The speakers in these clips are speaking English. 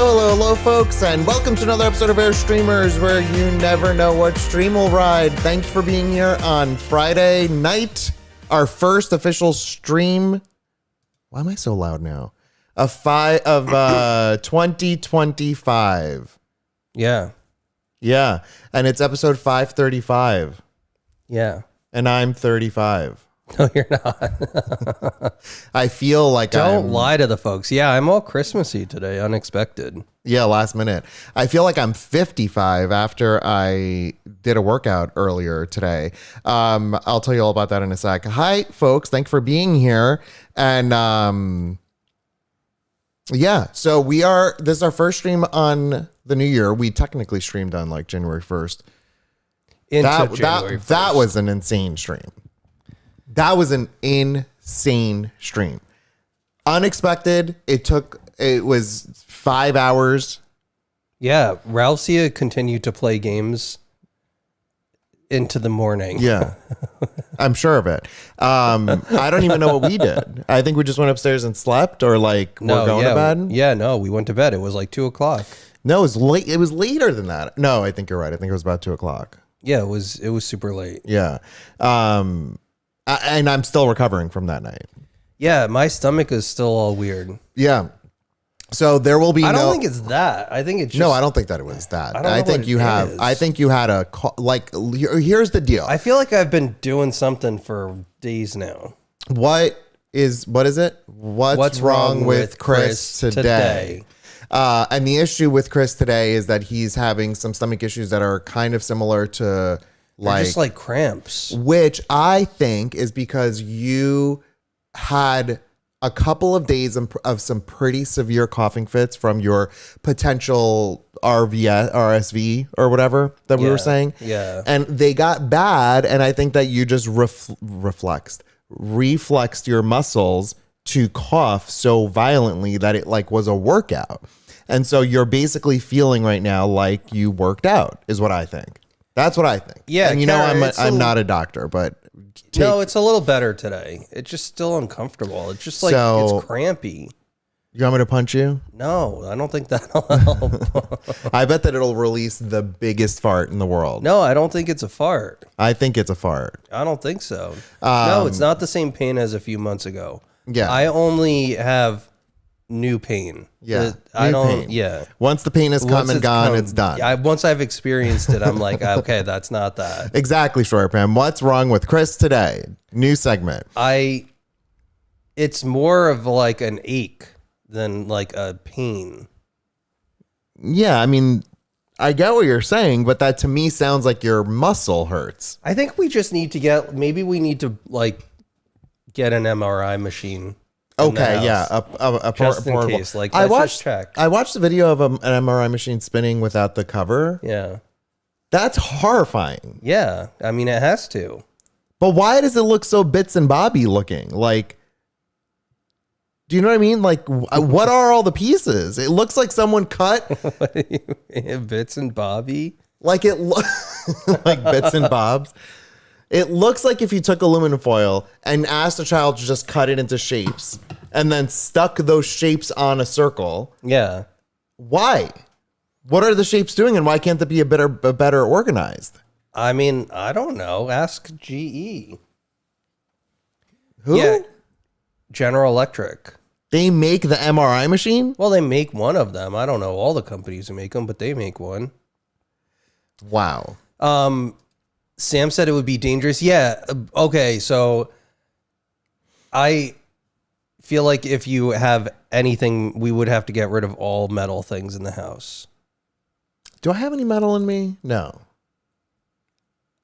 Hello, folks, and welcome to another episode of Airstreamers, where you never know what stream will ride. Thanks for being here on Friday night, our first official stream. Why am I so loud now? Of 2025. Yeah, and it's episode 535. yeah. And I'm 35. No, you're not. I feel like Don't lie to the folks. Yeah, I'm all Christmassy today, unexpected. Yeah, last minute. I feel like I'm 55 after I did a workout earlier today. I'll tell you all about that in a sec. Hi, folks. Thanks for being here. And yeah, so this is our first stream on the new year. We technically streamed on like January 1st. January 1st. That was an insane stream. That was an insane stream. Unexpected. It was 5 hours. Yeah, Ralphia continued to play games into the morning. Yeah, I'm sure of it. I don't even know what we did. I think we just went upstairs and slept, or like we're going to bed. Yeah, no, we went to bed. It was like 2:00. No, it was late. It was later than that. No, I think you're right. I think it was about 2:00. Yeah, it was super late. Yeah. And I'm still recovering from that night. Yeah, my stomach is still all weird. Yeah. So there will be I don't think it's that. I think it's just... No, I don't think that it was that. I think you had a here's the deal. I feel like I've been doing something for days now. What is it? What's wrong with Chris today? And the issue with Chris today is that he's having some stomach issues that are kind of similar to just like cramps, which I think is because you had a couple of days of some pretty severe coughing fits from your potential RSV or whatever that we were saying. Yeah. And they got bad. And I think that you just reflexed your muscles to cough so violently that it like was a workout. And so you're basically feeling right now like you worked out is what I think. That's what I think. Yeah. And I'm not a doctor, but no, it's a little better today. It's just still uncomfortable. It's just like it's crampy. You want me to punch you? No, I don't think that'll help. I bet that it'll release the biggest fart in the world. No, I don't think it's a fart. I think it's a fart. I don't think so. No, it's not the same pain as a few months ago. Yeah. I only have new pain. Yeah. Pain. Yeah. Once the pain has come and gone, it's done. Once I've experienced it, I'm like, okay, that's not that. Exactly, Short Pam. What's wrong with Chris today? New segment. It's more of like an ache than like a pain. Yeah, I mean, I get what you're saying, but that to me sounds like your muscle hurts. I think we just need to get like get an MRI machine. Okay, yeah, a just in portable. case. Like, let's just check. I watched the video of an MRI machine spinning without the cover. Yeah, that's horrifying. Yeah, I mean it has to. But why does it look so bits and bobby looking? Like, do you know what I mean? Like, what are all the pieces? It looks like someone cut What do you mean, bits and bobby. Like like bits and bobs. It looks like if you took aluminum foil and asked a child to just cut it into shapes and then stuck those shapes on a circle. Yeah. Why? What are the shapes doing, and why can't they be a better organized? I mean, I don't know. Ask GE. Who? Yeah. General Electric. They make the MRI machine? Well, they make one of them. I don't know all the companies who make them, but they make one. Wow. Sam said it would be dangerous. Yeah. Okay. So I feel like if you have anything, we would have to get rid of all metal things in the house. Do I have any metal in me? No.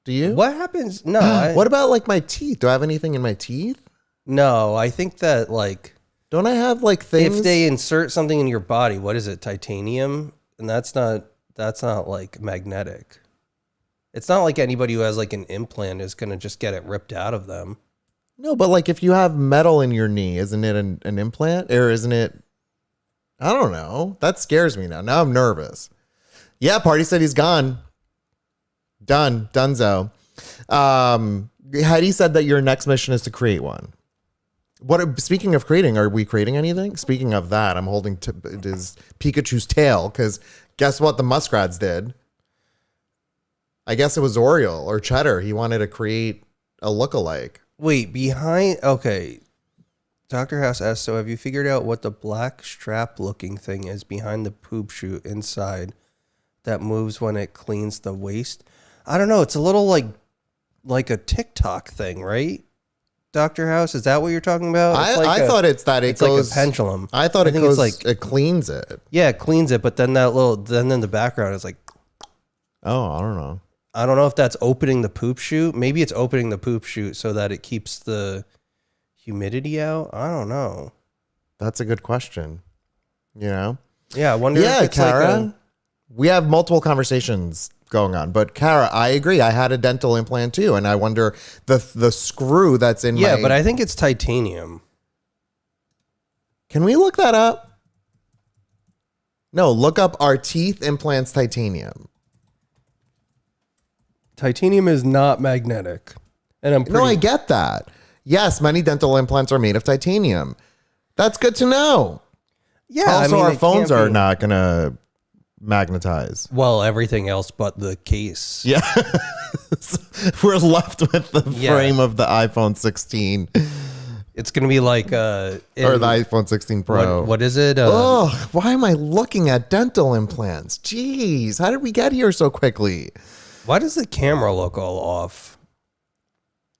Do you? What happens? No. What about like my teeth? Do I have anything in my teeth? No, I think that like... Don't I have like things? If they insert something in your body, what is it? Titanium? And that's not like magnetic. It's not like anybody who has like an implant is going to just get it ripped out of them. No, but like if you have metal in your knee, isn't it an implant? Or isn't it? I don't know. That scares me now. Now I'm nervous. Yeah, Party said he's gone. Done. Dunzo. Heidi said that your next mission is to create one. Speaking of creating, are we creating anything? Speaking of that, I'm holding it is Pikachu's tail because guess what the muskrats did? I guess it was Oriole or Cheddar. He wanted to create a lookalike. Wait, okay. Dr. House asks, so have you figured out what the black strap looking thing is behind the poop chute inside that moves when it cleans the waste? I don't know. It's a little like a TikTok thing, right? Dr. House, is that what you're talking about? I thought it's that it goes like a pendulum. I thought it goes like it cleans it. Yeah, it cleans it, but then then in the background is like, oh, I don't know. I don't know if that's opening the poop chute. Maybe it's opening the poop chute so that it keeps the humidity out. I don't know. That's a good question. You know? Yeah, I wonder if it's Kara, we have multiple conversations going on, but Kara, I agree. I had a dental implant too, and I wonder the screw that's in my... Yeah, but I think it's titanium. Can we look that up? No, look up our teeth implants titanium. Titanium is not magnetic. And I get that. Yes, many dental implants are made of titanium. That's good to know. Yeah. Also, our phones are not going to magnetize. Well, everything else but the case. Yeah. We're left with the frame of the iPhone 16. It's going to be like... or the iPhone 16 Pro. What is it? Why am I looking at dental implants? Jeez, how did we get here so quickly? Why does the camera look all off?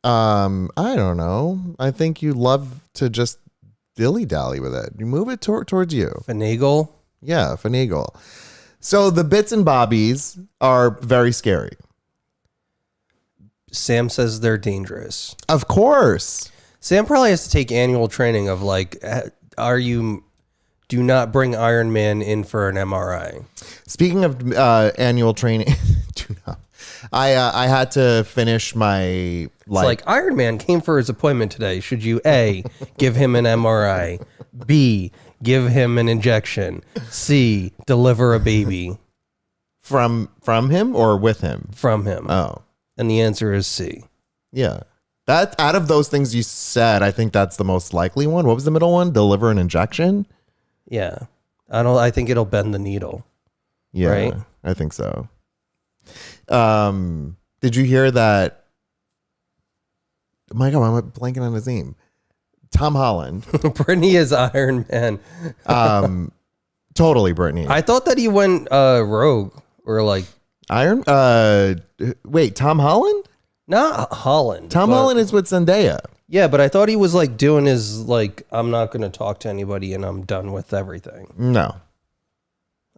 I don't know. I think you love to just dilly-dally with it. You move it towards you. Finagle? Yeah, finagle. So the bits and bobbies are very scary. Sam says they're dangerous. Of course. Sam probably has to take annual training of do not bring Iron Man in for an MRI. Speaking of annual training, do not. I had to finish my It's like Iron Man came for his appointment today. Should you A, give him an MRI, B, give him an injection, C, deliver a baby from him or with him? From him. Oh. And the answer is C. Yeah. That out of those things you said, I think that's the most likely one. What was the middle one? Deliver an injection? Yeah. I think it'll bend the needle. Yeah. Right? I think so. Did you hear that? Oh my God, I'm blanking on his name. Tom Holland. Brittany is Iron Man. Totally Brittany. I thought that he went rogue or like Iron. Wait, Tom Holland? Not Holland. Tom Holland is with Zendaya. Yeah, but I thought he was like doing his I'm not going to talk to anybody and I'm done with everything. No.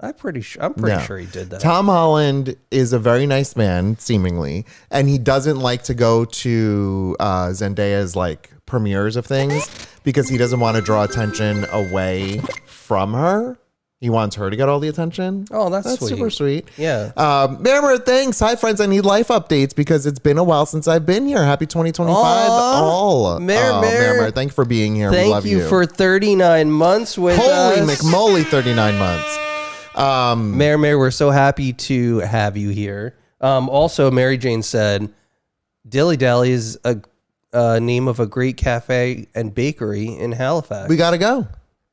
I'm pretty sure he did that. Tom Holland is a very nice man, seemingly, and he doesn't like to go to Zendaya's premieres of things because he doesn't want to draw attention away from her. He wants her to get all the attention. Oh, that's sweet. Super sweet. Yeah. Mary, thanks. Hi, friends. I need life updates because it's been a while since I've been here. Happy 2025. Mary, thank you for being here. Thank we love you for 39 months with us. Holy McMoley, 39 months. Mary, we're so happy to have you here. Also, Mary Jane said, Dilly Dally is a name of a great cafe and bakery in Halifax. We got to go.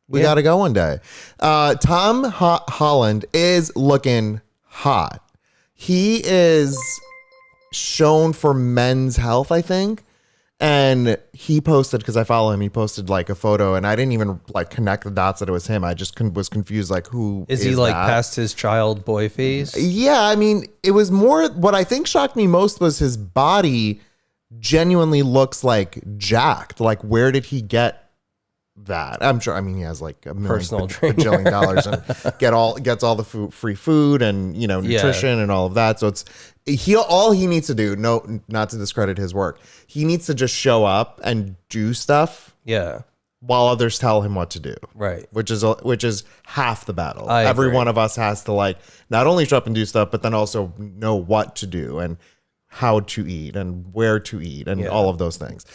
We got to go one day. Tom Holland is looking hot. He is shown for Men's Health, I think. And he posted, because I follow him, he posted a photo, and I didn't even connect the dots that it was him. I just was confused, who is he that? past his child boy phase? Yeah, I mean, it was more, what I think shocked me most was his body genuinely looks jacked. Where did he get that? I'm sure, he has a Personal bajillion dollars and gets all the free food and, nutrition and all of that. So all he needs to do, not to discredit his work, he needs to just show up and do stuff. Yeah. While others tell him what to do. Right. Which is half the battle. I Every agree. one of us has to not only show up and do stuff, but then also know what to do and how to eat and where to eat and all of those things.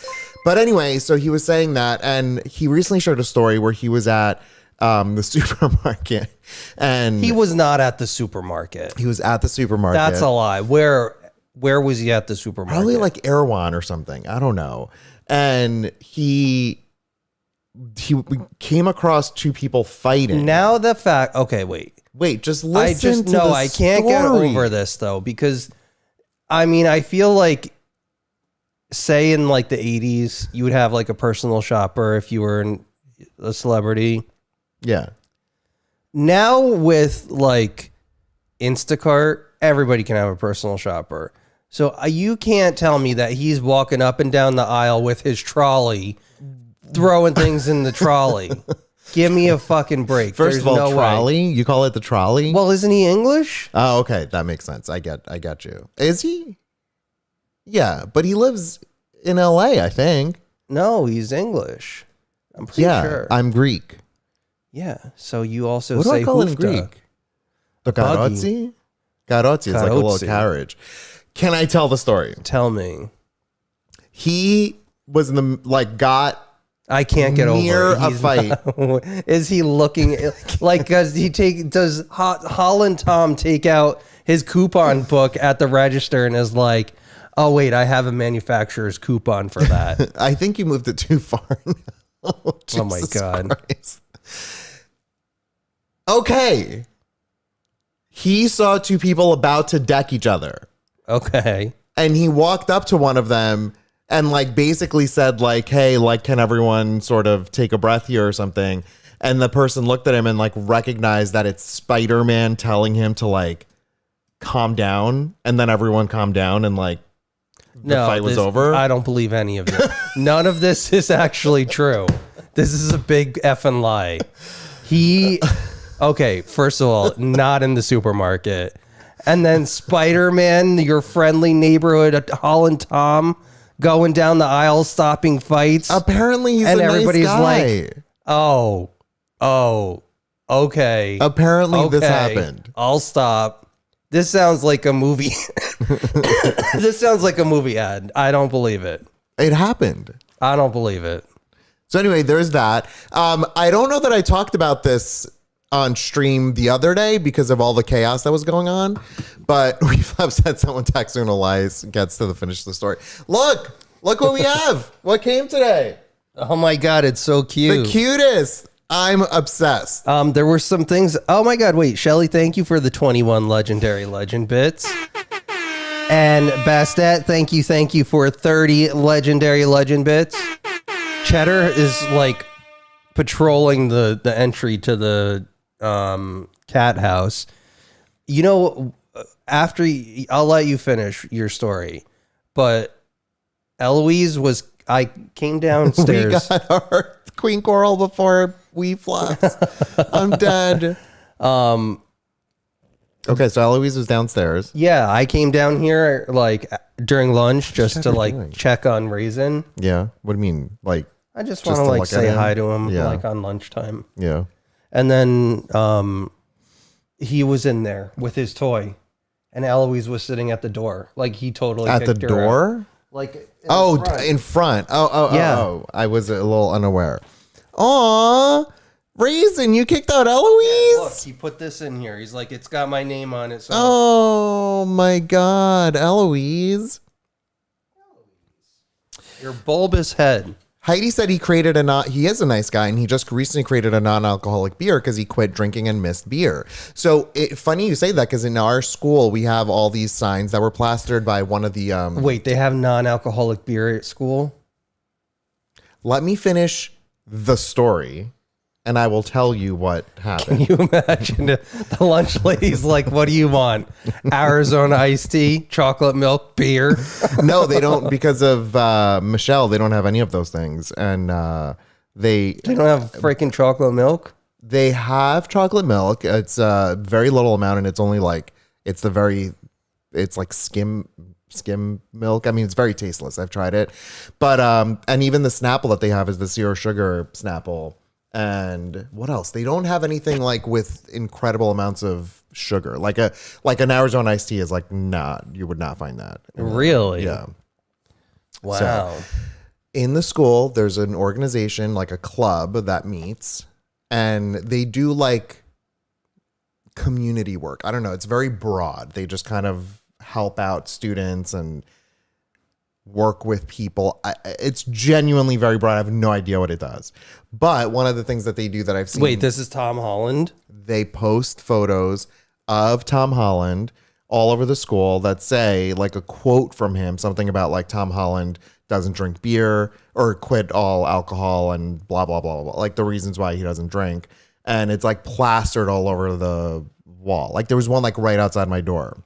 But anyway, so he was saying that, and he recently shared a story where he was at the supermarket, and He was not at the supermarket. he was at the supermarket. That's a lie. Where was he at the supermarket? Probably Erewhon or something. I don't know. And he we came across two people fighting. Now the fact. Okay, wait. Just listen to the I can't get story. over this though, because I mean, I feel like, say in like the 80s, you would have like a personal shopper if you were a celebrity. Yeah. Now with like Instacart, everybody can have a personal shopper. So you can't tell me that he's walking up and down the aisle with his trolley, throwing things in the trolley. Give me a fucking break. First of all, no trolley? way. You call it the trolley? Well, isn't he English? Oh, okay. That makes sense. I get you. Is he? Yeah, but he lives in LA, I think. No, he's English. I'm pretty Yeah, sure. I'm Greek. Yeah. So you also What do say I call it in hoofda. Greek? The carrozzi? Carrozzi is like a little Carrozzi. carriage. Can I tell the story? Tell me. He was in the, like, got I can't get near over it. a He's fight. not- is he looking like, does Holland Tom take out his coupon book at the register and is like, oh wait, I have a manufacturer's coupon for that. I think you moved it too far now. Oh my Jesus God. Christ. Okay. He saw two people about to deck each other. Okay. And he walked up to one of them and like basically said like, hey, like, can everyone sort of take a breath here or something? And the person looked at him and like recognized that it's Spider-Man telling him to like calm down. And then everyone calmed down and like the fight was over. I don't believe any of it. None of this is actually true. This is a big effing lie. Okay, first of all, not in the supermarket. And then Spider-Man, your friendly neighborhood Holland Tom, going down the aisle, stopping fights. Apparently he's and a everybody's nice guy. like, oh, okay. Apparently this Okay, happened. I'll stop. This sounds like a movie. This sounds like a movie ad. I don't believe it. It happened. I don't believe it. So anyway, there's that. I don't know that I talked about this on stream the other day because of all the chaos that was going on, but we've upset someone texting Elias gets to the finish of the story. Look what we have. What came today? Oh my God, it's so cute. The cutest. I'm obsessed. There were some things. Oh my God, wait, Shelly, thank you for the 21 legendary legend bits. And Bastet, thank you for 30 legendary legend bits. Cheddar is like patrolling the entry to the cat house. You know, after I'll let you finish your story, but I came downstairs. We got our queen coral before we floss. I'm dead. Okay, so Eloise was downstairs. Yeah, I came down here like during lunch just to Cheddar like doing? check on Raisin. Yeah. What do you mean? Like, I just Just want to to like look at say him? hi to him Yeah. like on lunchtime. yeah. And then he was in there with his toy, and Eloise was sitting at the door. Like he totally At the kicked her out. door? Like in Oh, the front. in front. Oh, Yeah. oh. I was a little unaware. Aw, Raisin, you kicked out Eloise? Look, he put this in here. He's like, it's got my name on it. So Oh my God, Eloise. your bulbous head. Heidi said he is a nice guy and he just recently created a non-alcoholic beer because he quit drinking and missed beer. So funny you say that because in our school we have all these signs that were plastered by one of the Wait, they have non-alcoholic beer at school? Let me finish the story and I will tell you what happened. Can you imagine the lunch lady's like, what do you want? Arizona iced tea, chocolate milk, beer. No, they don't because of Michelle. They don't have any of those things, and they They don't have freaking chocolate milk. they have chocolate milk. It's a very little amount, and it's only like it's like skim milk. I mean, it's very tasteless. I've tried it, but and even the Snapple that they have is the 0 sugar Snapple. And what else? They don't have anything like with incredible amounts of sugar. Like an Arizona iced tea is like, nah, you would not find that. Really? Yeah. Wow. In the school, there's an organization, like a club that meets and they do like community work. I don't know. It's very broad. They just kind of help out students and work with people. It's genuinely very broad. I have no idea what it does. But one of the things that they do that I've seen. Wait, this is Tom Holland? They post photos of Tom Holland all over the school that say like a quote from him, something about like Tom Holland doesn't drink beer or quit all alcohol and blah, blah, blah, blah. Like the reasons why he doesn't drink. And it's like plastered all over the wall. Like there was one like right outside my door.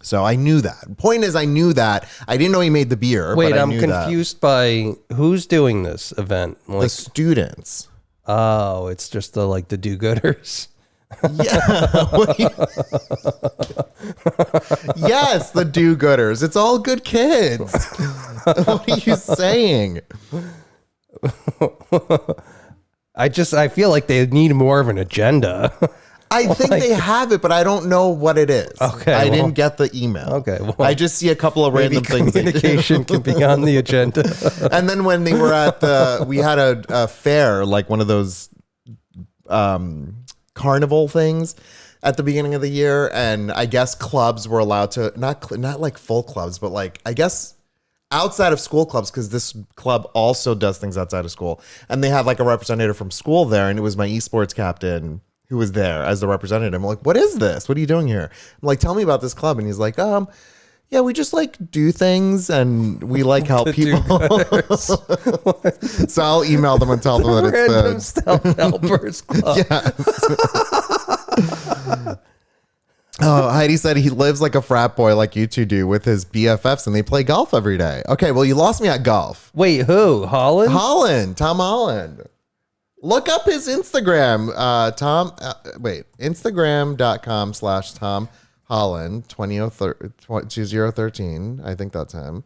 So I knew that. Point is, I knew that. I didn't know he made the beer. Wait, but I I'm knew confused by who's doing this event. that. The students. Oh, it's just the do-gooders. Yeah. Yes, the do-gooders. It's all good kids. What are you saying? I feel like they need more of an agenda. I think they have it, but I don't know what it is. Okay, I didn't get the email. Okay, well, I just see a couple of random things. Communication can be on the agenda. And then when they were we had a fair, like one of those carnival things at the beginning of the year, and I guess clubs were allowed to not like full clubs, but like I guess outside of school clubs, because this club also does things outside of school, and they had like a representative from school there, and it was my esports captain who was there as the representative. I'm like, what is this? What are you doing here? I'm like, tell me about this club. And he's like, yeah, we just like do things and we like help people. So I'll email them and tell them that it's the Self-Helpers Club. Yes. Oh, Heidi said he lives like a frat boy like you two do with his BFFs and they play golf every day. Okay, well, you lost me at golf. Wait, who? Holland? Tom Holland. Look up his Instagram. Instagram.com/Tom Holland 2013. I think that's him.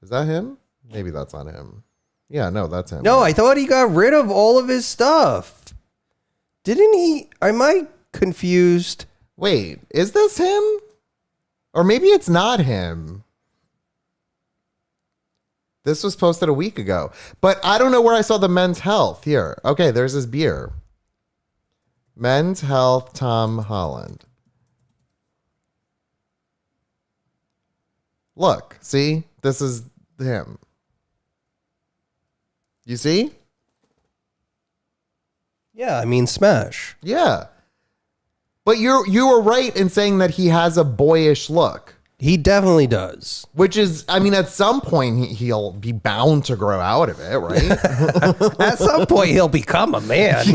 Is that him? Maybe that's not him. Yeah, no, that's him. No, I thought he got rid of all of his stuff. Didn't he? Am I confused? Wait, is this him? Or maybe it's not him. This was posted a week ago. But I don't know where I saw the Men's Health. Here. Okay, there's his beer. Men's Health Tom Holland. Look, see? This is him. You see? Yeah, I mean, smash. Yeah. But you were right in saying that he has a boyish look. He definitely does. Which is, I mean, at some point he'll be bound to grow out of it, right? At some point he'll become a man.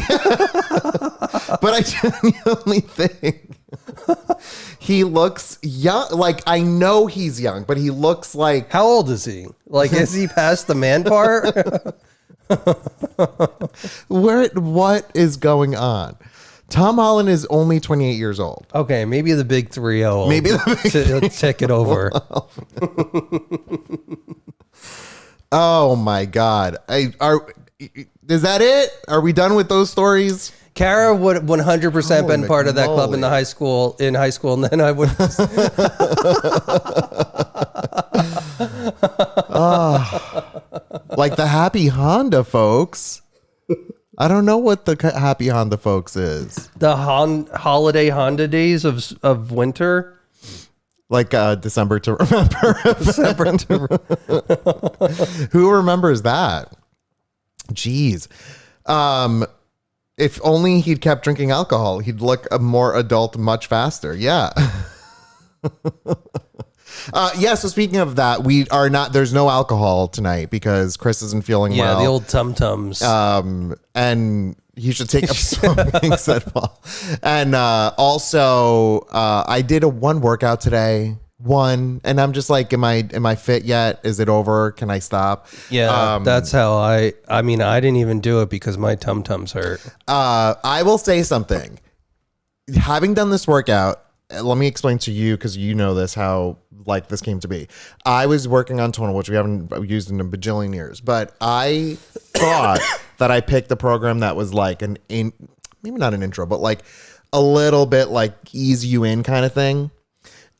But I genuinely think he looks young. Like, I know he's young, but he looks like... How old is he? Like, is he past the man part? What is going on? Tom Holland is only 28 years old. Okay, maybe the big 3-0. Maybe let's check it over. Oh my God! Is that it? Are we done with those stories? Kara would 100% been part of that club in McMolly. high school, and then I would. Like the Happy Honda folks. I don't know what the Happy Honda folks is. The holiday Honda days of winter. Like December to remember. December to Who remembers that? Jeez. If only he'd kept drinking alcohol, he'd look more adult much faster. Yeah. Yeah, so speaking of that, there's no alcohol tonight because Chris isn't feeling well. Yeah, the old tum-tums. And he should take up smoking, said Paul. And also, I did one workout today. And I'm just like, am I fit yet? Is it over? Can I stop? Yeah, that's how I mean, I didn't even do it because my tum-tums hurt. I will say something. Having done this workout, let me explain to you, because you know this, how like this came to be. I was working on tonal, which we haven't used in a bajillion years, but I thought that I picked a program that was like maybe not an intro, but like a little bit like ease you in kind of thing.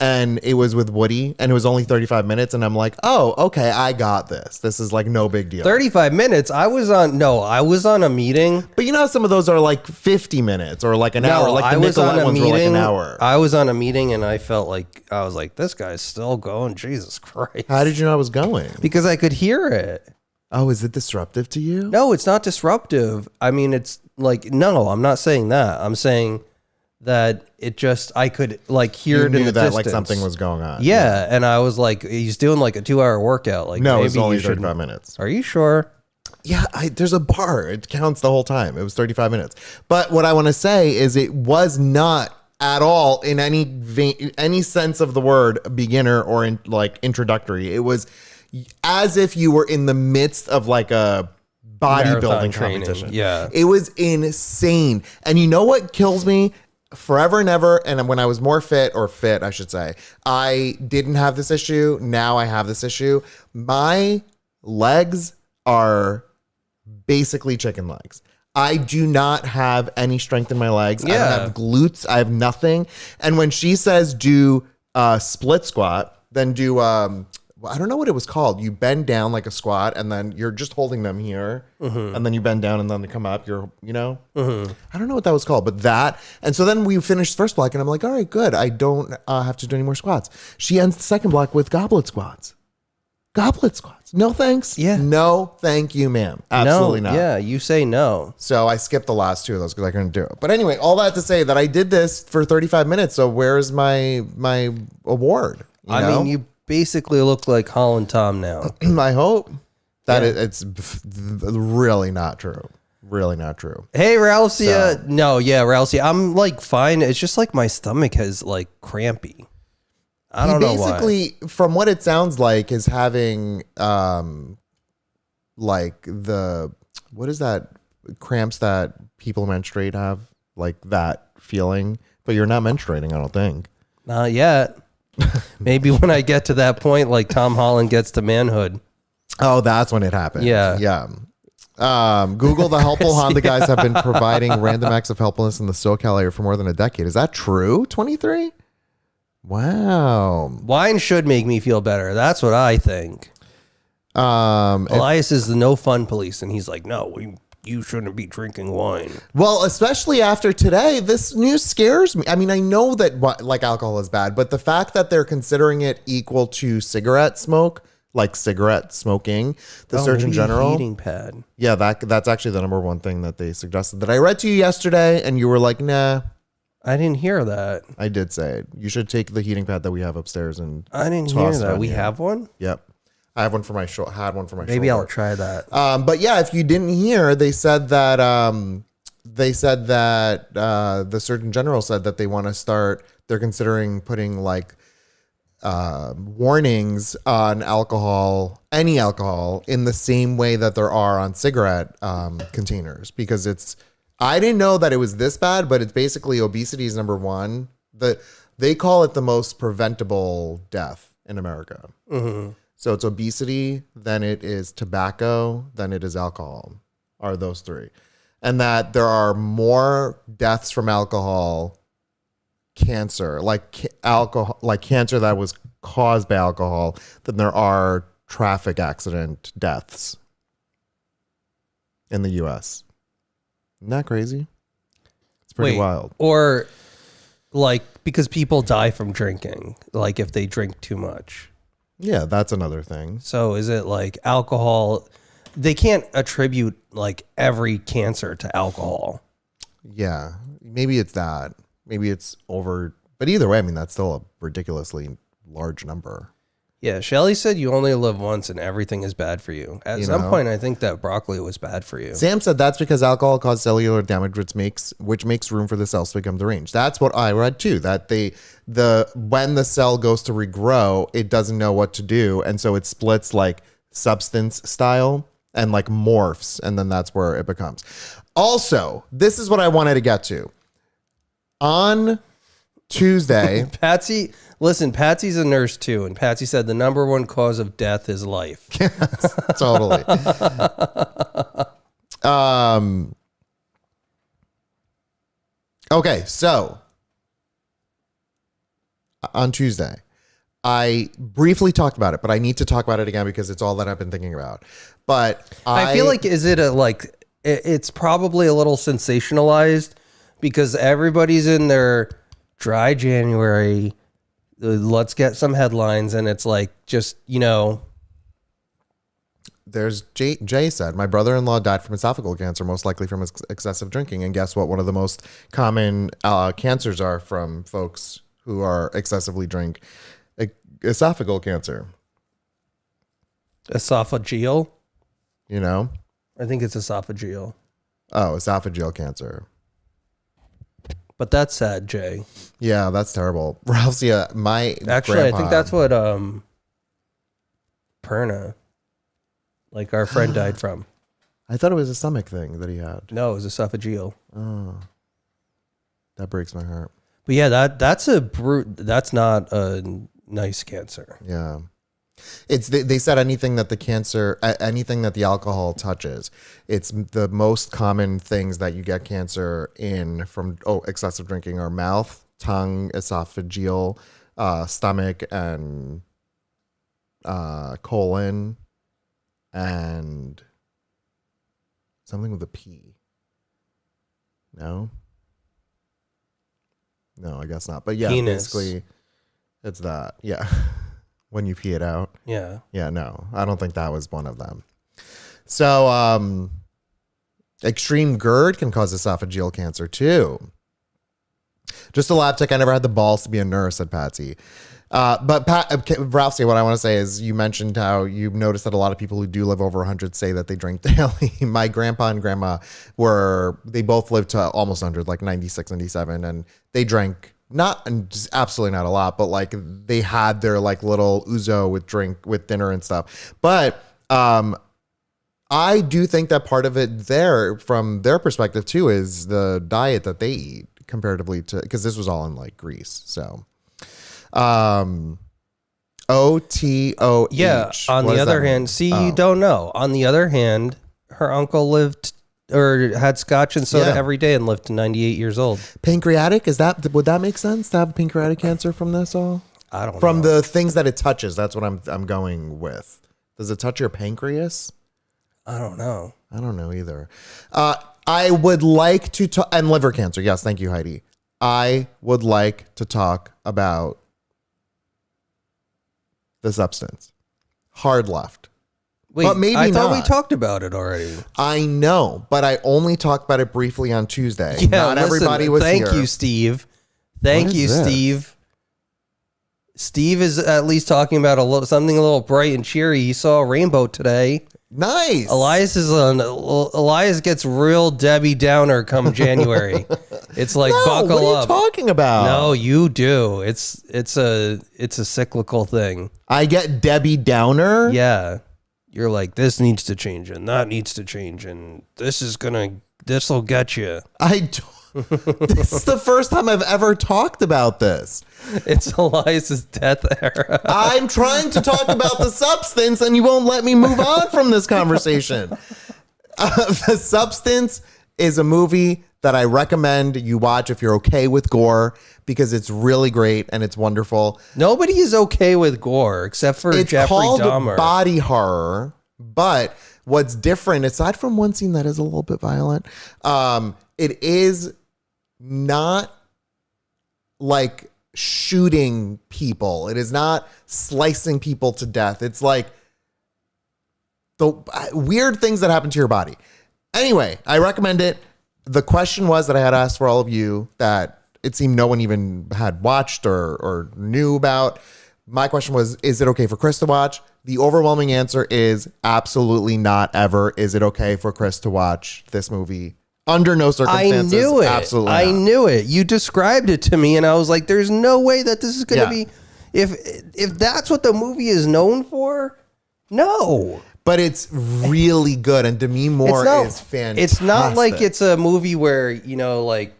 and it was with Woody, and it was only 35 minutes, and I'm like, oh, okay, I got this. This is like no big deal. 35 minutes. I was on a meeting. But you know how some of those are like 50 minutes or like an hour. Like the Nicolette ones were like an hour. I was on a meeting and I felt like, I was like, this guy's still going. Jesus Christ. How did you know I was going? Because I could hear it. Oh, is it disruptive to you? No, it's not disruptive. I mean, it's like, no, I'm not saying that. I'm saying that it just, I could like hear it in the distance. Like something was going on. Yeah. And I was like, he's doing like a 2-hour workout. Like, no, maybe it's only you 35 minutes. Are you sure? Yeah, there's a bar. It counts the whole time. It was 35 minutes. But what I want to say is it was not at all in any sense of the word beginner or in like introductory. It was as if you were in the midst of like a bodybuilding competition. Yeah. It was insane. And you know what kills me? Forever and ever, and when I was more fit, I should say, I didn't have this issue. Now I have this issue. My legs are basically chicken legs. I do not have any strength in my legs. Yeah. I don't have glutes. I have nothing. And when she says do split squat, then do I don't know what it was called. You bend down like a squat, and then you're just holding them here, and then you bend down, and then they come up. I don't know what that was called, but that. And so then we finished the first block, and I'm like, all right, good. I don't have to do any more squats. She ends the second block with goblet squats. Goblet squats. No thanks. Yeah. No, thank you, ma'am. Absolutely not. Yeah, you say no. So I skipped the last two of those because I couldn't do it. But anyway, all that to say that I did this for 35 minutes. So where's my award? I mean, you basically look like Holland Tom now. I hope that it's really not true. Really not true. Hey, Ralcia. No, yeah, Ralcia. I'm like fine. It's just like my stomach has like crampy. I don't know why. Basically, from what it sounds like, is having like what is that cramps that people menstruate have, like that feeling, but you're not menstruating, I don't think. Not yet. Maybe when I get to that point, like Tom Holland gets to manhood. Oh, that's when it happens. Yeah. Yeah. Google the helpful Honda guys have been providing random acts of helpfulness in the SoCal area for more than a decade. Is that true? 23? Wow. Wine should make me feel better. That's what I think. Elias is the no fun police, and he's like, no, you shouldn't be drinking wine. Well, especially after today, this news scares me. I mean, I know that like alcohol is bad, but the fact that they're considering it equal to cigarette smoke, like cigarette smoking, the Surgeon General heating pad. Yeah, that's actually the number one thing that they suggested that I read to you yesterday, and you were like, nah. I didn't hear that. I did say it. You should take the heating pad that we have upstairs and I didn't hear that. We have one? Yep. I have one for my shoulder. Had one for my Maybe shoulder. I'll try that. But yeah, if you didn't hear, they said that the Surgeon General said that they want to start. They're considering putting like warnings on alcohol, any alcohol, in the same way that there are on cigarette containers, because it's. I didn't know that it was this bad, but it's basically obesity is number one. They call it the most preventable death in America. Mm-hmm. So it's obesity, then it is tobacco, then it is alcohol, are those three. And that there are more deaths from alcohol, cancer, like alcohol, like cancer that was caused by alcohol, than there are traffic accident deaths in the US. Isn't that crazy? It's pretty wild. Or like because people die from drinking, like if they drink too much. Yeah, that's another thing. So is it like alcohol? They can't attribute like every cancer to alcohol. Yeah, maybe it's that. Maybe it's over. But either way, I mean, that's still a ridiculously large number. Yeah, Shelly said you only live once and everything is bad for you. At some point, I think that broccoli was bad for you. Sam said that's because alcohol causes cellular damage, which makes room for the cells to become deranged. That's what I read too. That when the cell goes to regrow, it doesn't know what to do, and so it splits like substance style and like morphs, and then that's where it becomes. Also, this is what I wanted to get to. On Tuesday, Patsy's a nurse too, and Patsy said the number one cause of death is life. Yes, totally. Okay, so on Tuesday. I briefly talked about it, but I need to talk about it again because it's all that I've been thinking about. But I feel like, is it it's probably a little sensationalized because everybody's in their dry January. Let's get some headlines. And it's like, just, there's Jay said, my brother-in-law died from esophageal cancer, most likely from excessive drinking. And guess what? One of the most common cancers are from folks who are excessively drink. Esophageal cancer. Esophageal? I think it's esophageal. Oh, esophageal cancer. But that's sad, Jay. Yeah, that's terrible. Ralph's, my Actually, grandpa, I think that's what Perna, like our friend, died from. I thought it was a stomach thing that he had. No, it was esophageal. Oh, that breaks my heart. But yeah, that's not a nice cancer. Yeah. They said anything that the alcohol touches, it's the most common things that you get cancer in from excessive drinking are mouth, tongue, esophageal, stomach, and colon, and something with a P. No, I guess not. But yeah, penis. basically, it's that. Yeah. When you pee it out. Yeah. Yeah, no. I don't think that was one of them. So, extreme GERD can cause esophageal cancer too. Just a lab tech. I never had the balls to be a nurse, said Patsy. But Ralphie, what I want to say is you mentioned how you noticed that a lot of people who do live over 100 say that they drink daily. My grandpa and grandma they both lived to almost 100, like 96, 97, and they drank absolutely not a lot, but like they had their like little ouzo with dinner and stuff. But I do think that part of it there from their perspective too is the diet that they eat comparatively to, because this was all in like Greece. So OTOH. Yeah. On the other hand, you don't know. On the other hand, her uncle had scotch and soda every day and lived to 98 years old. Pancreatic, would that make sense to have pancreatic cancer from this all? I don't know. From the things that it touches, that's what I'm going with. Does it touch your pancreas? I don't know. I don't know either. I would like to talk, and liver cancer. Yes, thank you, Heidi. I would like to talk about the substance. Hard left. Wait, but maybe I thought not. we talked about it already. I know, but I only talked about it briefly on Tuesday. Yeah, not everybody was here. Thank you, Steve. Thank you, Steve. Steve is at least talking about something a little bright and cheery. He saw a rainbow today. Nice. Elias gets real Debbie Downer come January. It's like buckle up. What are you talking about? No, you do. It's a cyclical thing. I get Debbie Downer. Yeah. You're like, this needs to change and that needs to change and this will get you. This is the first time I've ever talked about this. It's Elias's death era. I'm trying to talk about the substance and you won't let me move on from this conversation. The Substance is a movie that I recommend you watch if you're okay with gore, because it's really great and it's wonderful. Nobody is okay with gore except for Jeffrey Dahmer. It's called body horror, but what's different, aside from one scene that is a little bit violent, it is not like shooting people. It is not slicing people to death. It's like the weird things that happen to your body. Anyway, I recommend it. The question was that I had asked for all of you that it seemed no one even had watched or knew about. My question was, is it okay for Chris to watch? The overwhelming answer is absolutely not ever. Is it okay for Chris to watch this movie? Under no circumstances. I knew it. Absolutely I not. knew it. You described it to me and I was like, there's no way that this is going to be, if that's what the movie is known for, no. But it's really good, and Demi Moore is fantastic. It's not like it's a movie where, like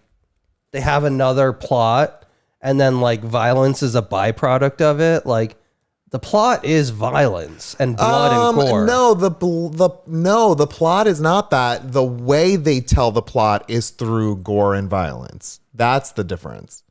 they have another plot and then like violence is a byproduct of it. Like the plot is violence and blood and gore. No, the plot is not that. The way they tell the plot is through gore and violence. That's the difference.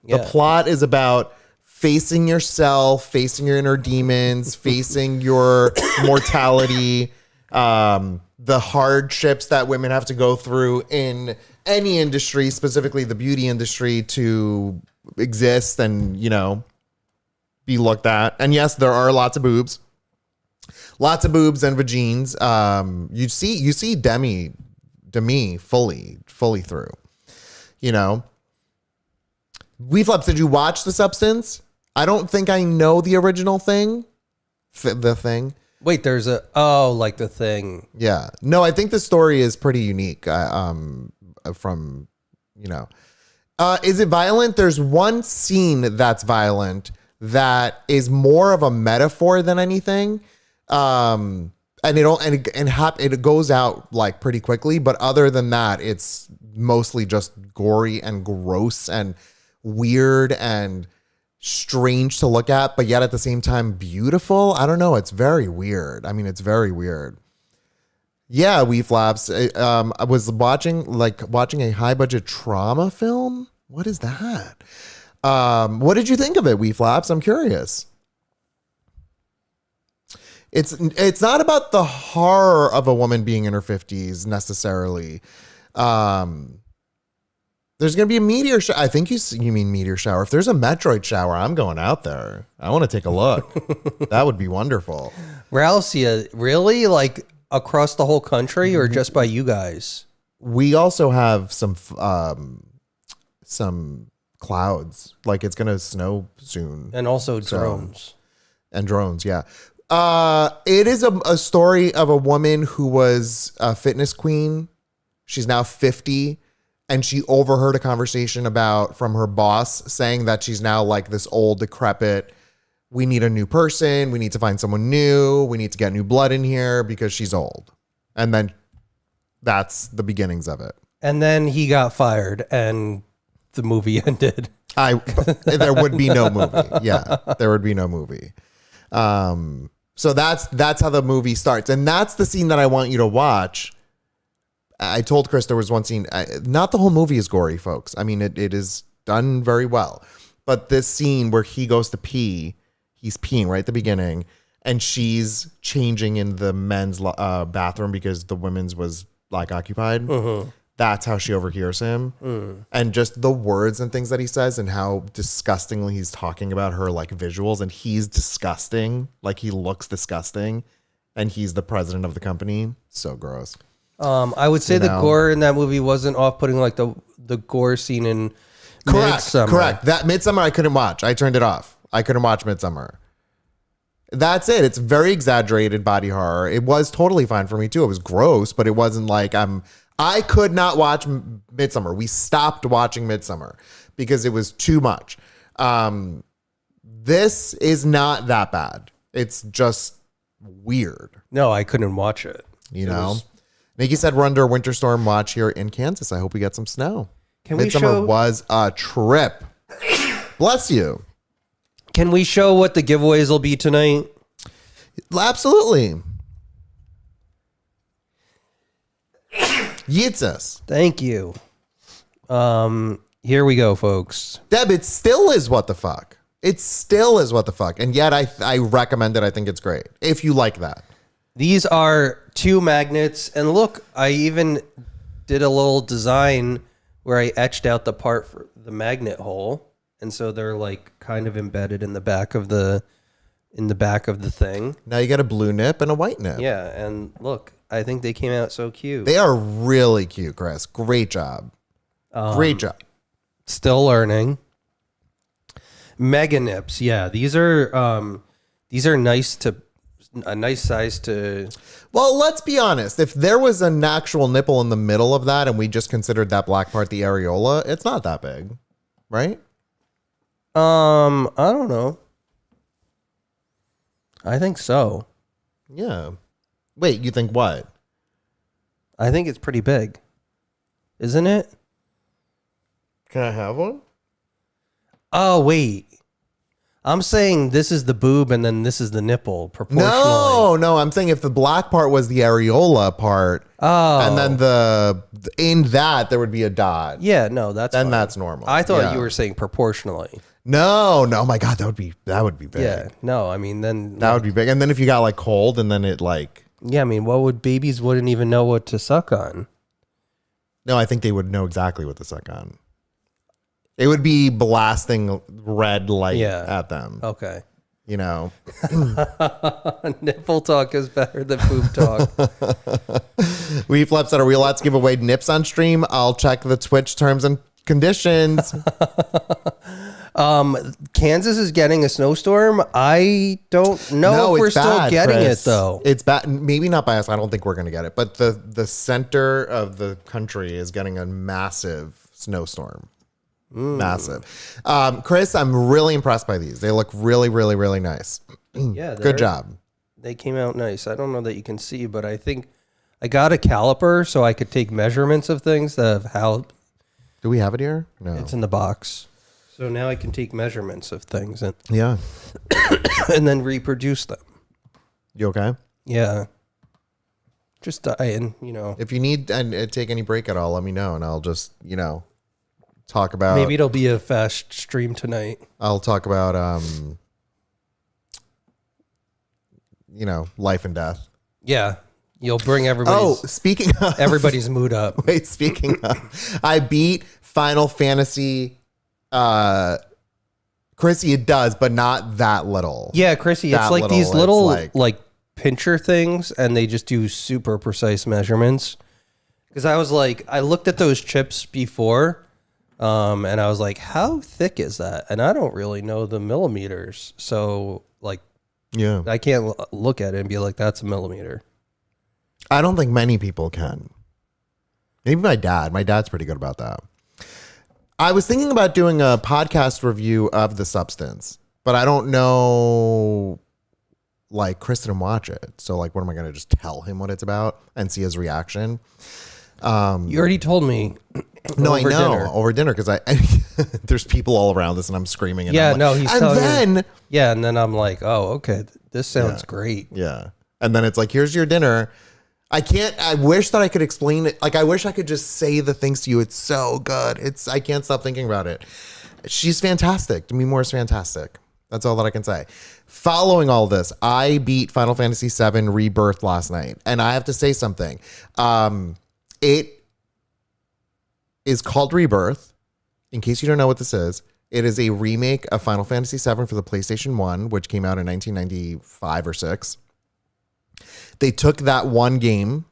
The Yeah. plot is about facing yourself, facing your inner demons, facing your mortality, the hardships that women have to go through in any industry, specifically the beauty industry, to exist and, you know, be looked at. And yes, there are lots of boobs. Lots of boobs and vagines. You see Demi fully through. You know. Weeflaps, did you watch The Substance? I don't think I know the original thing. The Thing. Wait, there's like The Thing. Yeah. No, I think the story is pretty unique. From, you know. Is it violent? There's one scene that's violent that is more of a metaphor than anything. And it goes out like pretty quickly, but other than that, it's mostly just gory and gross and weird and strange to look at, but yet at the same time beautiful. I don't know. It's very weird. I mean, it's very weird. Yeah, Weeflaps. I was watching a high budget trauma film. What is that? What did you think of it, Weeflaps? I'm curious. It's not about the horror of a woman being in her 50s necessarily. There's going to be a meteor shower. I think you mean meteor shower. If there's a Metroid shower, I'm going out there. I want to take a look. That would be wonderful. Ralcia, really? Like across the whole country or just by you guys? We also have some clouds. Like it's going to snow soon. And also drones. And drones, yeah. It is a story of a woman who was a fitness queen. She's now 50, and she overheard a conversation from her boss saying that she's now like this old, decrepit. We need a new person. We need to find someone new. We need to get new blood in here because she's old. And then that's the beginnings of it. And then he got fired, and the movie ended. There would be no movie. Yeah, there would be no movie. So that's how the movie starts. And that's the scene that I want you to watch. I told Chris there was one scene. Not the whole movie is gory, folks. I mean, it is done very well. But this scene where he goes to pee, he's peeing right at the beginning, and she's changing in the men's bathroom because the women's was like occupied. Mm-hmm. That's how she overhears him. Mm. And just the words and things that he says and how disgustingly he's talking about her like visuals, and he's disgusting. Like he looks disgusting, and he's the president of the company. So gross. I would say the gore in that movie wasn't off-putting like the gore scene in Midsommar. Correct. That Midsommar I couldn't watch. I turned it off. I couldn't watch Midsommar. That's it. It's very exaggerated body horror. It was totally fine for me too. It was gross, but it wasn't like I could not watch Midsommar. We stopped watching Midsommar because it was too much. This is not that bad. It's just weird. No, I couldn't watch it. You know? Nikki said we're under a winter storm watch here in Kansas. I hope we get some snow. Midsommar was a trip. Bless you. Can we show what the giveaways will be tonight? Absolutely. Yitzis. Thank you. Here we go, folks. Deb, it still is what the fuck. It still is what the fuck. And yet I recommend it. I think it's great. If you like that. These are 2 magnets. And look, I even did a little design where I etched out the part for the magnet hole. And so they're like kind of embedded in the back of the thing. Now you got a blue nip and a white nip. Yeah. And look, I think they came out so cute. They are really cute, Chris. Great job. Great job. Still learning. Mega nips. Yeah. These are nice a nice size to. Well, let's be honest. If there was an actual nipple in the middle of that and we just considered that black part the areola, it's not that big, right? I don't know. I think so. Yeah. Wait, you think what? I think it's pretty big. Isn't it? Can I have one? Oh, wait. I'm saying this is the boob and then this is the nipple proportionally. No, I'm saying if the black part was the areola part Oh. And then in that there would be a dot. Yeah, no, that's Then fine. that's normal. I thought Yeah. you were saying proportionally. No, my God, that would be big. Yeah, no, I mean then That would be big. And then if you got like cold and then it like, yeah, I mean, what would babies wouldn't even know what to suck on? no, I think they would know exactly what to suck on. It would be blasting red light at them. Okay. You know, Nipple talk is better than poop talk. we flips that are we allowed to give away nips on stream? I'll check the Twitch terms and conditions. Kansas is getting a snowstorm. I don't know if we're still getting Chris. it though. It's bad. Maybe not by us. I don't think we're going to get it. But the center of the country is getting a massive snowstorm. Massive. Chris, I'm really impressed by these. They look really, really, really nice. Yeah, Good job. They came out nice. I don't know that you can see, but I think I got a caliper so I could take measurements of things of how Do we have it here? No. it's in the box. So now I can take measurements of things and Yeah. and then reproduce them. You okay? Yeah. Just dying, you know. If you need and take any break at all, let me know, and I'll just talk about. Maybe it'll be a fast stream tonight. I'll talk about life and death. Yeah. You'll bring Speaking of everybody's mood up. Wait, speaking of, I beat Final Fantasy. Chrissy, it does, but not that little. Yeah, Chrissy, it's That like these little, little it's like pincher things, and they just do super precise measurements. Because I was like, I looked at those chips before, and I was like, how thick is that? And I don't really know the millimeters, so like, Yeah. I can't look at it and be like, that's a millimeter. I don't think many people can. Maybe my dad. My dad's pretty good about that. I was thinking about doing a podcast review of the substance, but I don't know. Like, Chris didn't watch it, so like, what am I going to just tell him what it's about and see his reaction? You already told me. No, I know dinner. over dinner because there's people all around us and I'm screaming. And Yeah, I'm like, no, he's and telling then me. Yeah, and then I'm like, oh, okay, this sounds great. yeah, and then it's like, here's your dinner. I wish that I could explain it. Like, I wish I could just say the things to you. It's so good. I can't stop thinking about it. She's fantastic. Demi Moore is fantastic. That's all that I can say. Following all this, I beat Final Fantasy VII Rebirth last night. And I have to say something. It is called Rebirth. In case you don't know what this is, it is a remake of Final Fantasy VII for the PlayStation 1, which came out in 1995 or 6. They took that one game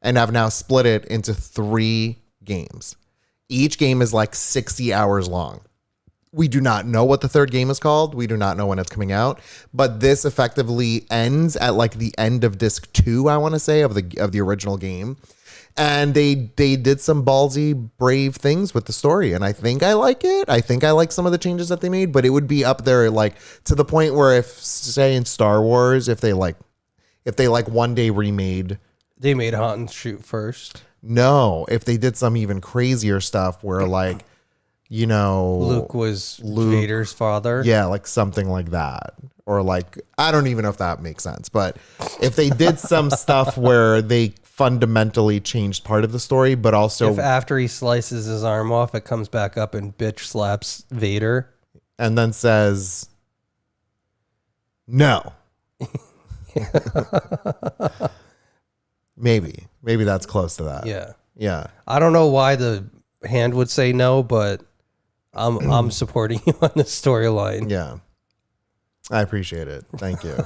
and have now split it into 3 games. Each game is like 60 hours long. We do not know what the third game is called. We do not know when it's coming out. But this effectively ends at like the end of disc 2, I want to say, of the original game. And they did some ballsy, brave things with the story. And I think I like it. I think I like some of the changes that they made. But it would be up there, like, to the point where if, say, in Star Wars, if they one day remade. They made Haunt and Shoot first. No, if they did some even crazier stuff where, like, Luke was Vader's father. Yeah, like something like that. Or like, I don't even know if that makes sense. But if they did some stuff where they fundamentally changed part of the story, but also. If after he slices his arm off, it comes back up and bitch slaps Vader. And then says, no. Maybe that's close to that. Yeah. I don't know why the hand would say no, but I'm supporting you on this storyline. Yeah. I appreciate it. Thank you.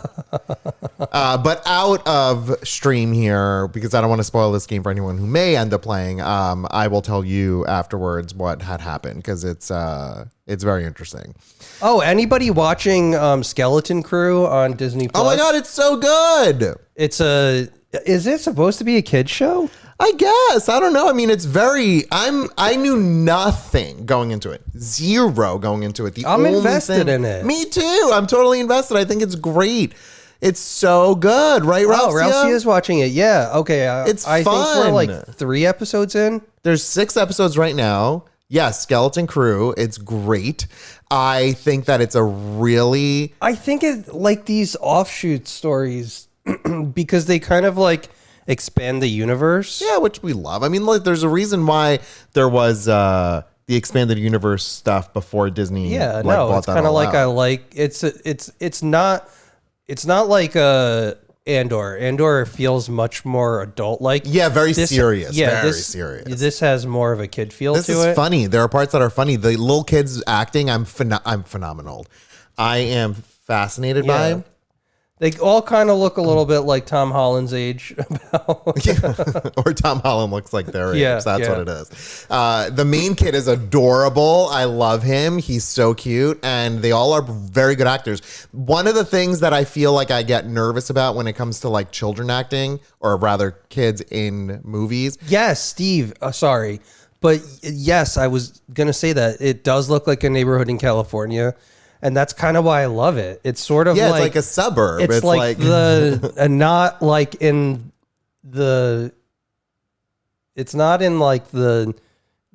But out of stream here, because I don't want to spoil this game for anyone who may end up playing, I will tell you afterwards what had happened because it's very interesting. Oh, anybody watching Skeleton Crew on Disney Plus? Oh my God, it's so good. Is it supposed to be a kid's show? I guess. I don't know. I mean, it's I knew nothing going into it. Zero going into it. I'm invested in it. Me too. I'm totally invested. I think it's great. It's so good, right, Ralphia? Oh, Ralphie is watching it. Yeah. Okay. It's I fun. think we're like 3 episodes in. There's 6 episodes right now. Yes, Skeleton Crew. It's great. I think that it's I think it like these offshoot stories because they kind of like expand the universe. Yeah, which we love. I mean, like, there's a reason why there was the expanded universe stuff before Disney. Yeah, like, no, bought it's that kind of all like out. I like it's not like Andor. Andor feels much more adult like. Yeah, very serious. Very this, serious. This has more of a kid feel This to is it. funny. There are parts that are funny. The little kids acting, I'm phenomenal. I am fascinated Yeah. by. They all kind of look a little bit like Tom Holland's age. Or Tom Holland looks like their age. Yeah, That's yeah. what it is. The main kid is adorable. I love him. He's so cute. And they all are very good actors. One of the things that I feel like I get nervous about when it comes to like children acting, or rather kids in movies. Yes, Steve. Sorry. But yes, I was going to say that. It does look like a neighborhood in California. And that's kind of why I love it. It's sort of Yeah, like... it's like a suburb. It's like the... not like in the... It's not in like the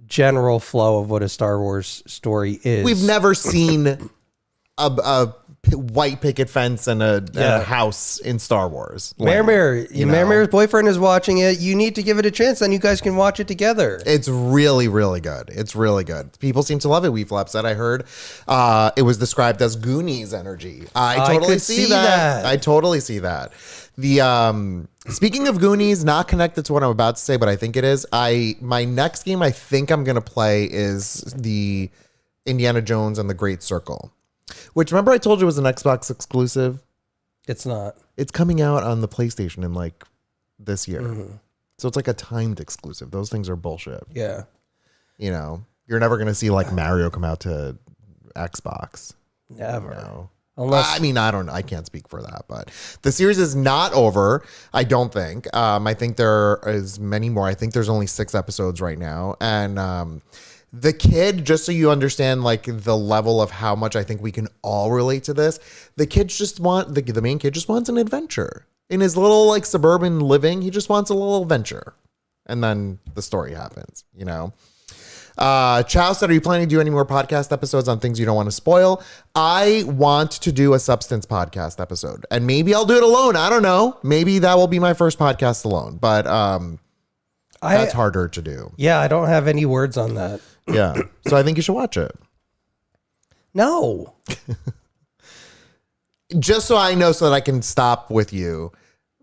general flow of what a Star Wars story is. We've never seen a white picket fence and a house in Star Wars. Maramir's boyfriend is watching it. You need to give it a chance, then you guys can watch it together. It's really, really good. It's really good. People seem to love it. We've said. I heard it was described as Goonies energy. I totally could see see that. that. I totally see that. The speaking of Goonies, not connected to what I'm about to say, but I think it is. My next game I think I'm gonna play is the Indiana Jones and the Great Circle. Which, remember I told you was an Xbox exclusive? It's not. It's coming out on the PlayStation in like this year. So it's like a timed exclusive. Those things are bullshit. Yeah. You know, you're never going to see like Mario come out to Xbox. Never. No. Unless... I mean, I can't speak for that, but the series is not over. I don't think. I think there is many more. I think there's only 6 episodes right now. And, the kid, just so you understand, like the level of how much I think we can all relate to this, the kids just want the main kid just wants an adventure in his little like suburban living. He just wants a little adventure, and then the story happens. You know. Chow said, "Are you planning to do any more podcast episodes on things you don't want to spoil?" I want to do a substance podcast episode, and maybe I'll do it alone. I don't know. Maybe that will be my first podcast alone, but that's harder to do. Yeah, I don't have any words on that. Yeah. So I think you should watch it. No. Just so I know, so that I can stop with you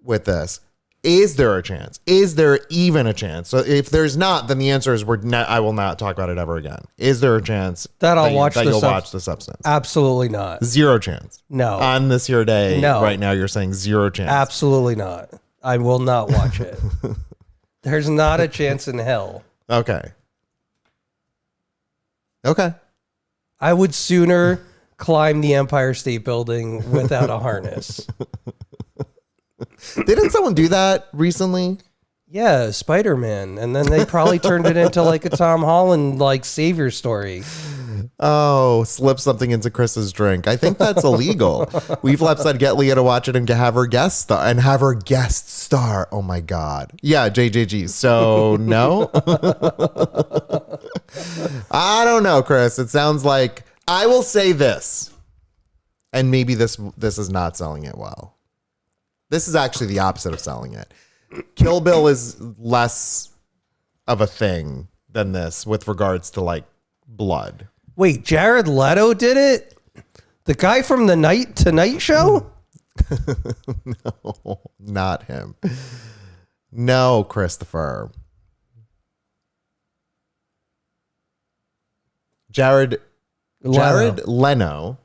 with this. Is there a chance? Is there even a chance? So if there's not, then the answer is I will not talk about it ever again. Is there a chance That I'll watch that the you'll watch the substance? Absolutely not. 0 chance. No. On this here day, No. right now, you're saying 0 chance. Absolutely not. I will not watch it. There's not a chance in hell. Okay. Okay. I would sooner climb the Empire State Building without a harness. Didn't someone do that recently? Yeah, Spider-Man. And then they probably turned it into like a Tom Holland like savior story. Oh, slip something into Chris's drink. I think that's illegal. We've said get Leah to watch it and have her guest star. Oh my God. Yeah, JJG. So no. I don't know, Chris. It sounds like I will say this. And maybe this is not selling it well. This is actually the opposite of selling it. Kill Bill is less of a thing than this with regards to like blood. Wait, Jared Leto did it? The guy from the Tonight Show? No, not him. No, Christopher. Jared Leno.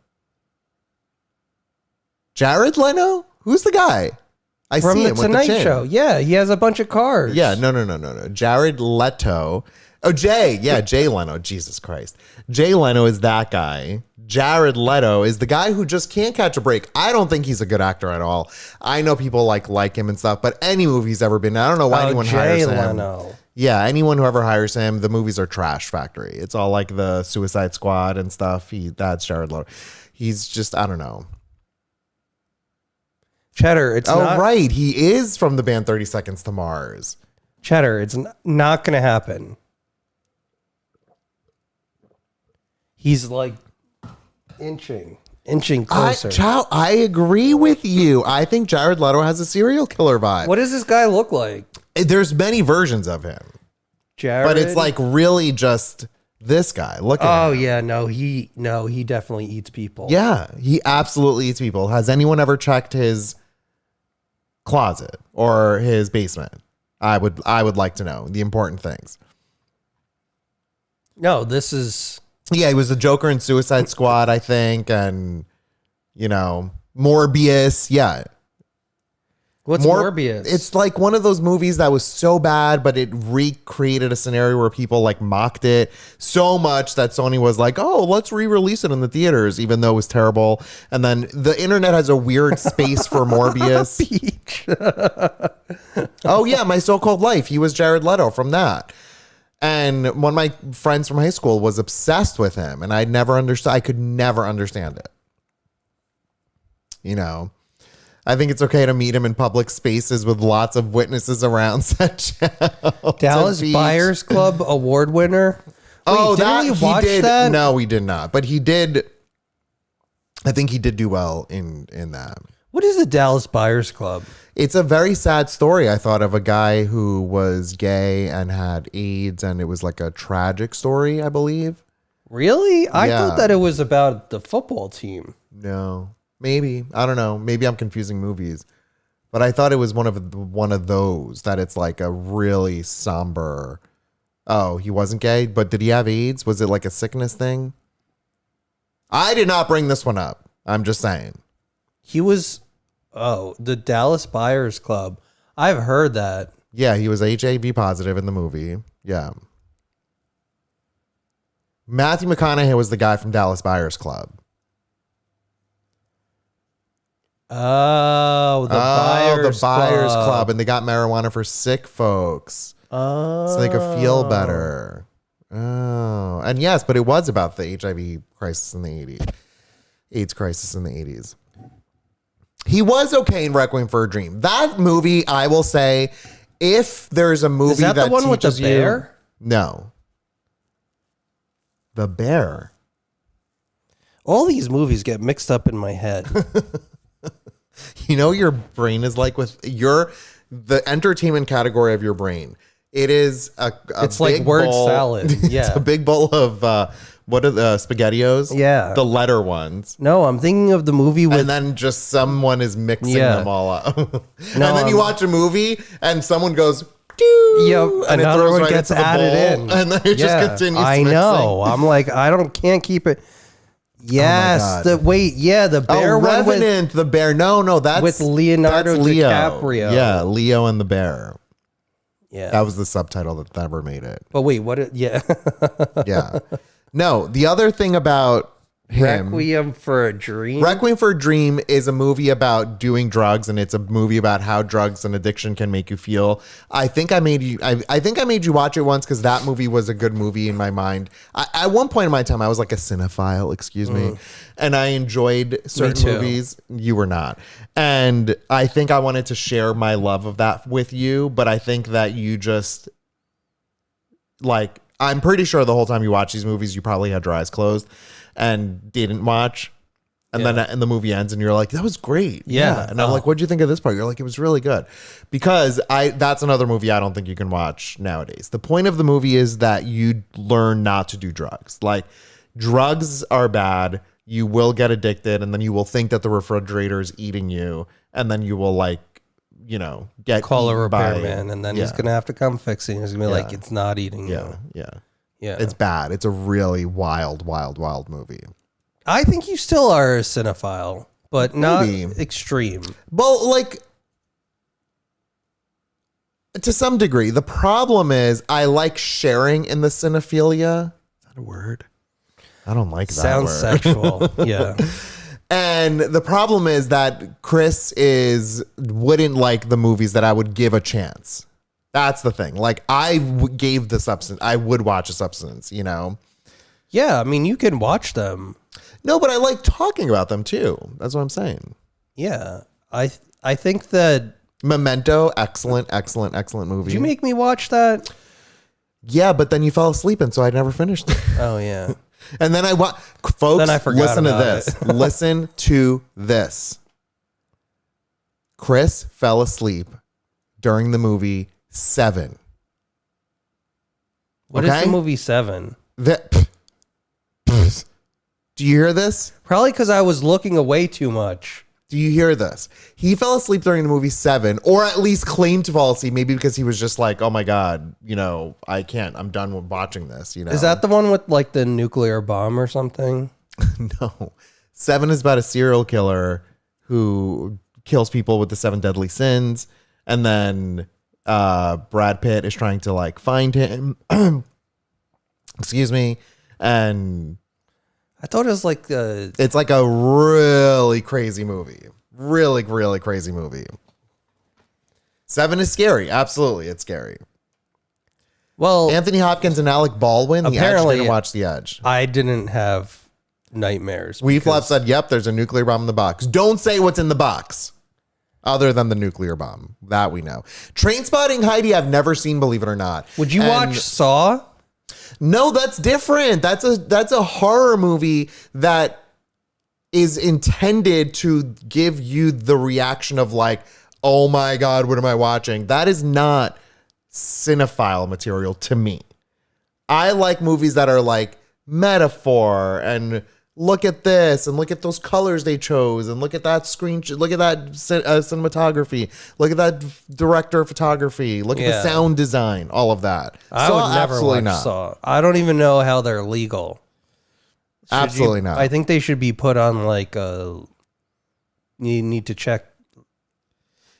Jared Leno? Who's the guy? I From see the him with Tonight the chin. Show. Yeah, he has a bunch of cars. Yeah, no. Jared Leto. Oh, Jay Leno. Jesus Christ. Jay Leno is that guy. Jared Leto is the guy who just can't catch a break. I don't think he's a good actor at all. I know people like him and stuff, but any movie he's ever been in, I don't know why anyone hires him. Leno. Yeah, anyone who ever hires him, the movies are trash factory. It's all like the Suicide Squad and stuff. That's Jared Leto. He's just, I don't know. Cheddar, it's not... right. He is from the band 30 Seconds to Mars. Cheddar, it's not going to happen. He's like inching Inching closer. I agree with you. I think Jared Leto has a serial killer vibe. What does this guy look like? There's many versions of him, Jared? but it's like really just this guy. Look at him. Yeah, he definitely eats people. Yeah, he absolutely eats people. Has anyone ever checked his closet or his basement? I would like to know the important things. No, this is... Yeah, he was the Joker in Suicide Squad, I think, and Morbius. Yeah. What's Morbius? It's like one of those movies that was so bad, but it recreated a scenario where people like mocked it so much that Sony was like, "Oh, let's re-release it in the theaters," even though it was terrible. And then the internet has a weird space for Morbius. Oh yeah, My So-Called Life. He was Jared Leto from that. And one of my friends from high school was obsessed with him, and I could never understand it. I think it's okay to meet him in public spaces with lots of witnesses around. Dallas Buyers Club award winner. Wait, didn't we watch that? No, we did not. But he did. I think he did do well in that. What is the Dallas Buyers Club? It's a very sad story. I thought of a guy who was gay and had AIDS, and it was like a tragic story, I believe. Really? I thought that it was about the football team. No, maybe. I don't know. Maybe I'm confusing movies. But I thought it was one of those that it's like a really somber. Oh, he wasn't gay, but did he have AIDS? Was it like a sickness thing? I did not bring this one up. I'm just saying. He was... Oh, the Dallas Buyers Club. I've heard that. Yeah, he was HIV positive in the movie. Yeah. Matthew McConaughey was the guy from Dallas Buyers Club. Oh, the Buyers Club. And they got marijuana for sick folks. Oh. So they could feel better. Oh. And yes, but it was about the HIV crisis in the 80s. AIDS crisis in the 80s. He was okay in Requiem for a Dream. That movie, I will say, if there's a movie that the one with the bear? No. The bear. All these movies get mixed up in my head. Your brain is like with the entertainment category of your brain. It is it's like word bowl, salad. Yeah. It's a big bowl of what are the SpaghettiOs? Yeah. The letter ones. No, I'm thinking of the movie with... And then just someone is mixing them all up. And then you watch a movie and someone goes... Yep, and another one gets added in. And then it just continues I know. I'm like, can't keep it... Yes. Oh the bear one Revenant, the bear. No, that's... With Leonardo DiCaprio. Yeah, Leo and the Bear. Yeah. That was the subtitle that never made it. But wait, what? Yeah. Yeah. No, the other thing about him... Requiem for a Dream? Requiem for a Dream is a movie about doing drugs, and it's a movie about how drugs and addiction can make you feel. I think I made you watch it once because that movie was a good movie in my mind. At one point in my time, I was like a cinephile, excuse me, and I enjoyed certain movies. You were not. And I think I wanted to share my love of that with you, but I think that you just... Like, I'm pretty sure the whole time you watch these movies, you probably had your eyes closed and didn't watch. And then the movie ends and you're like, that was great. Yeah. And I'm like, what'd you think of this part? You're like, it was really good. Because that's another movie I don't think you can watch nowadays. The point of the movie is that you learn not to do drugs. Like, drugs are bad. You will get addicted, and then you will think that the refrigerator is eating you. And then you will get call a repairman, and then he's gonna have to come fix it. He's gonna be like, "It's not eating you." Yeah. Yeah. It's bad. It's a really wild movie. I think you still are a cinephile, but not extreme. Well, like to some degree. The problem is I like sharing in the cinephilia. Is that a word? I don't like that Sounds word. sexual. Yeah. And the problem is that Chris wouldn't like the movies that I would give a chance. That's the thing. Like, gave the Substance. I would watch a Substance, Yeah, I mean, you can watch them. No, but I like talking about them too. That's what I'm saying. Yeah. I think that... Memento, excellent movie. Did you make me watch that? Yeah, but then you fell asleep, and so I never finished it. Oh, yeah. And then folks, Then I forgot listen to about this. it. Listen to this. Chris fell asleep during the movie Seven. What is Okay? the movie 7? Do you hear this? Probably because I was looking away too much. Do you hear this? He fell asleep during the movie Seven, or at least claimed to fall asleep, maybe because he was just like, oh my God, I can't. I'm done with watching this. Is that the one with like the nuclear bomb or something? No. Seven is about a serial killer who kills people with the 7 deadly sins. And then Brad Pitt is trying to like find him. Excuse me. And I thought it was like it's like a really crazy movie. Really, really crazy movie. 7 is scary. Absolutely. It's scary. well, Anthony Hopkins and Alec Baldwin. The Edge Apparently- didn't watch The Edge. I didn't have nightmares. We Flap because- said, yep, there's a nuclear bomb in the box. Don't say what's in the box. Other than the nuclear bomb. That we know. Trainspotting Heidi, I've never seen, believe it or not. Would you And- watch Saw? No, that's different. That's a horror movie that is intended to give you the reaction of like, oh my God, what am I watching? That is not cinephile material to me. I like movies that are like metaphor and look at this and look at those colors they chose and look at that screen, look at that cinematography, look at that director of photography, look at the Yeah. sound design, all of that. I would never watch Saw. I don't even know how they're legal. Absolutely not. I think they should be put on like a. You need to check.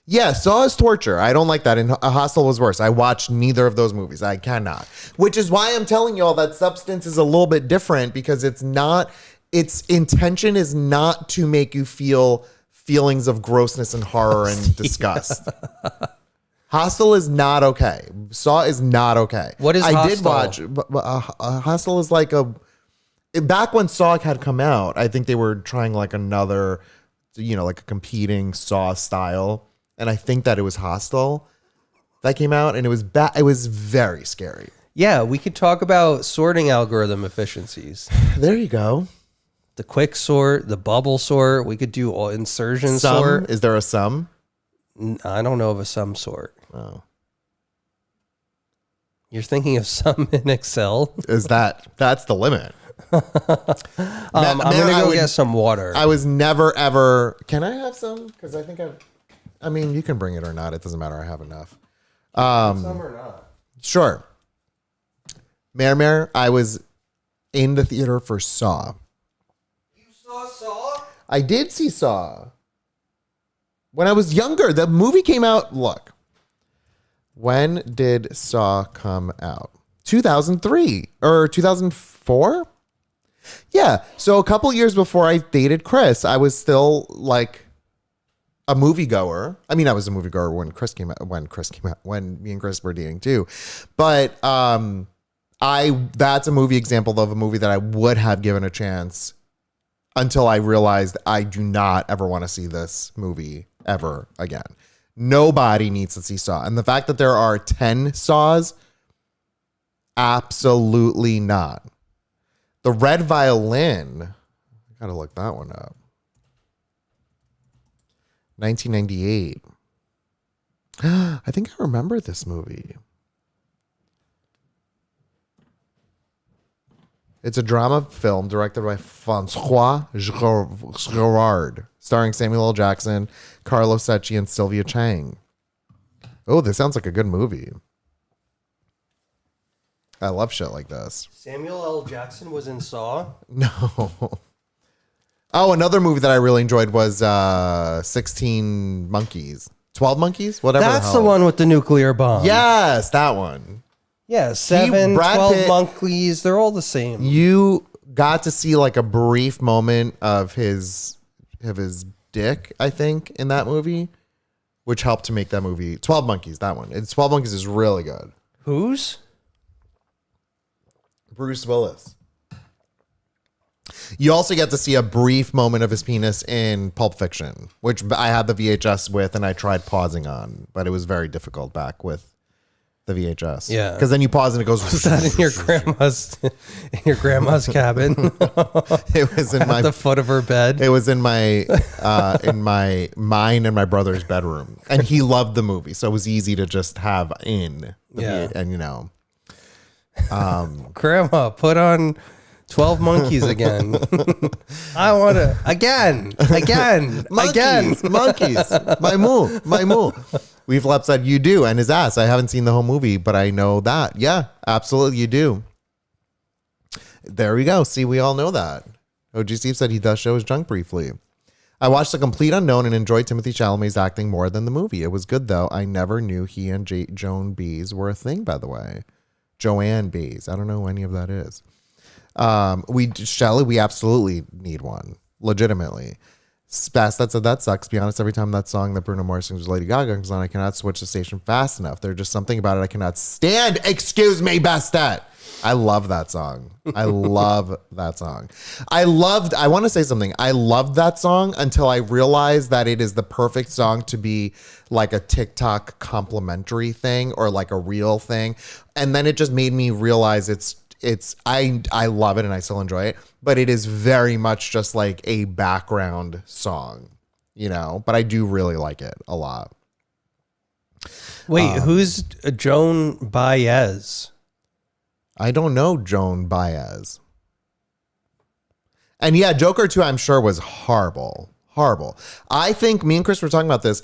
Yeah, Saw is torture. I don't like that. And Hostel was worse. I watched neither of those movies. I cannot. Which is why I'm telling you all that Substance is a little bit different because it's not, its intention is not to make you feel feelings of grossness and horror and disgust. Hostel is not okay. Saw is not okay. What is I did Hostel? watch, but Hostel is like back when Saw had come out, I think they were trying like another, like a competing Saw style. And I think that it was Hostel that came out, and it was it was very scary. Yeah, we could talk about sorting algorithm efficiencies. There you go. The quick sort, the bubble sort. We could do all insertion Sum? sort. Is there a sum? I don't know of a sum sort. Oh, You're thinking of sum in Excel? that's the limit? I'm gonna go get some water. I was never ever. Can I have some? Because I think I mean, you can bring it or not. It doesn't matter. I have enough. Some or not? Sure. Mare, I was in the theater for Saw. You saw Saw? I did see Saw. When I was younger, the movie came out. Look, when did Saw come out? 2003 or 2004? Yeah. So a couple years before I dated Chris, I was still like a moviegoer. I mean, I was a moviegoer when Chris came out, when me and Chris were dating too. But that's a movie example of a movie that I would have given a chance until I realized I do not ever want to see this movie ever again. Nobody needs to see Saw. And the fact that there are 10 Saws, absolutely not. The Red Violin, I gotta look that one up. 1998. I think I remember this movie. It's a drama film directed by Francois Girard, starring Samuel L. Jackson, Carlos Secchi, and Sylvia Chang. Oh, this sounds like a good movie. I love shit like this. Samuel L. Jackson was in Saw? No. Oh, another movie that I really enjoyed was 16 Monkeys. 12 Monkeys? Whatever. That's the one with the nuclear bomb. Yes, that one. Yeah, 7, Brad 12 Pitt- monkeys. They're all the same. You got to see like a brief moment of his dick, I think, in that movie, which helped to make that movie. 12 Monkeys, that one. 12 Monkeys is really good. Whose? Bruce Willis. You also get to see a brief moment of his penis in Pulp Fiction, which I had the VHS with and I tried pausing on, but it was very difficult back with the VHS. Yeah. Because then you pause and it goes. Was that in your grandma's cabin? It was in At the foot of her bed. It was in mine and my brother's bedroom, and he loved the movie, so it was easy to just have in. And Grandma, put on 12 Monkeys again. I want to again. monkeys. My moo. We've left said you do, and his ass. I haven't seen the whole movie, but I know that. Yeah, absolutely, you do. There we go. See, we all know that. OG Steve said he does show his junk briefly. I watched The Complete Unknown and enjoyed Timothy Chalamet's acting more than the movie. It was good, though. I never knew he and Joan Baez were a thing, by the way. Joanne Baez. I don't know who any of that is. Shelly, we absolutely need one. Legitimately. Bass, that said, that sucks. To be honest, every time that song that Bruno Mars sings with Lady Gaga comes on, I cannot switch the station fast enough. There's just something about it I cannot stand. Excuse me, Bastet. I love that song. I love that song. I want to say something. I loved that song until I realized that it is the perfect song to be like a TikTok complimentary thing or like a real thing. And then it just made me realize I love it and I still enjoy it, but it is very much just like a background song, but I do really like it a lot. Wait, who's Joan Baez? I don't know Joan Baez. And yeah, Joker 2, I'm sure, was horrible. Horrible. I think me and Chris were talking about this.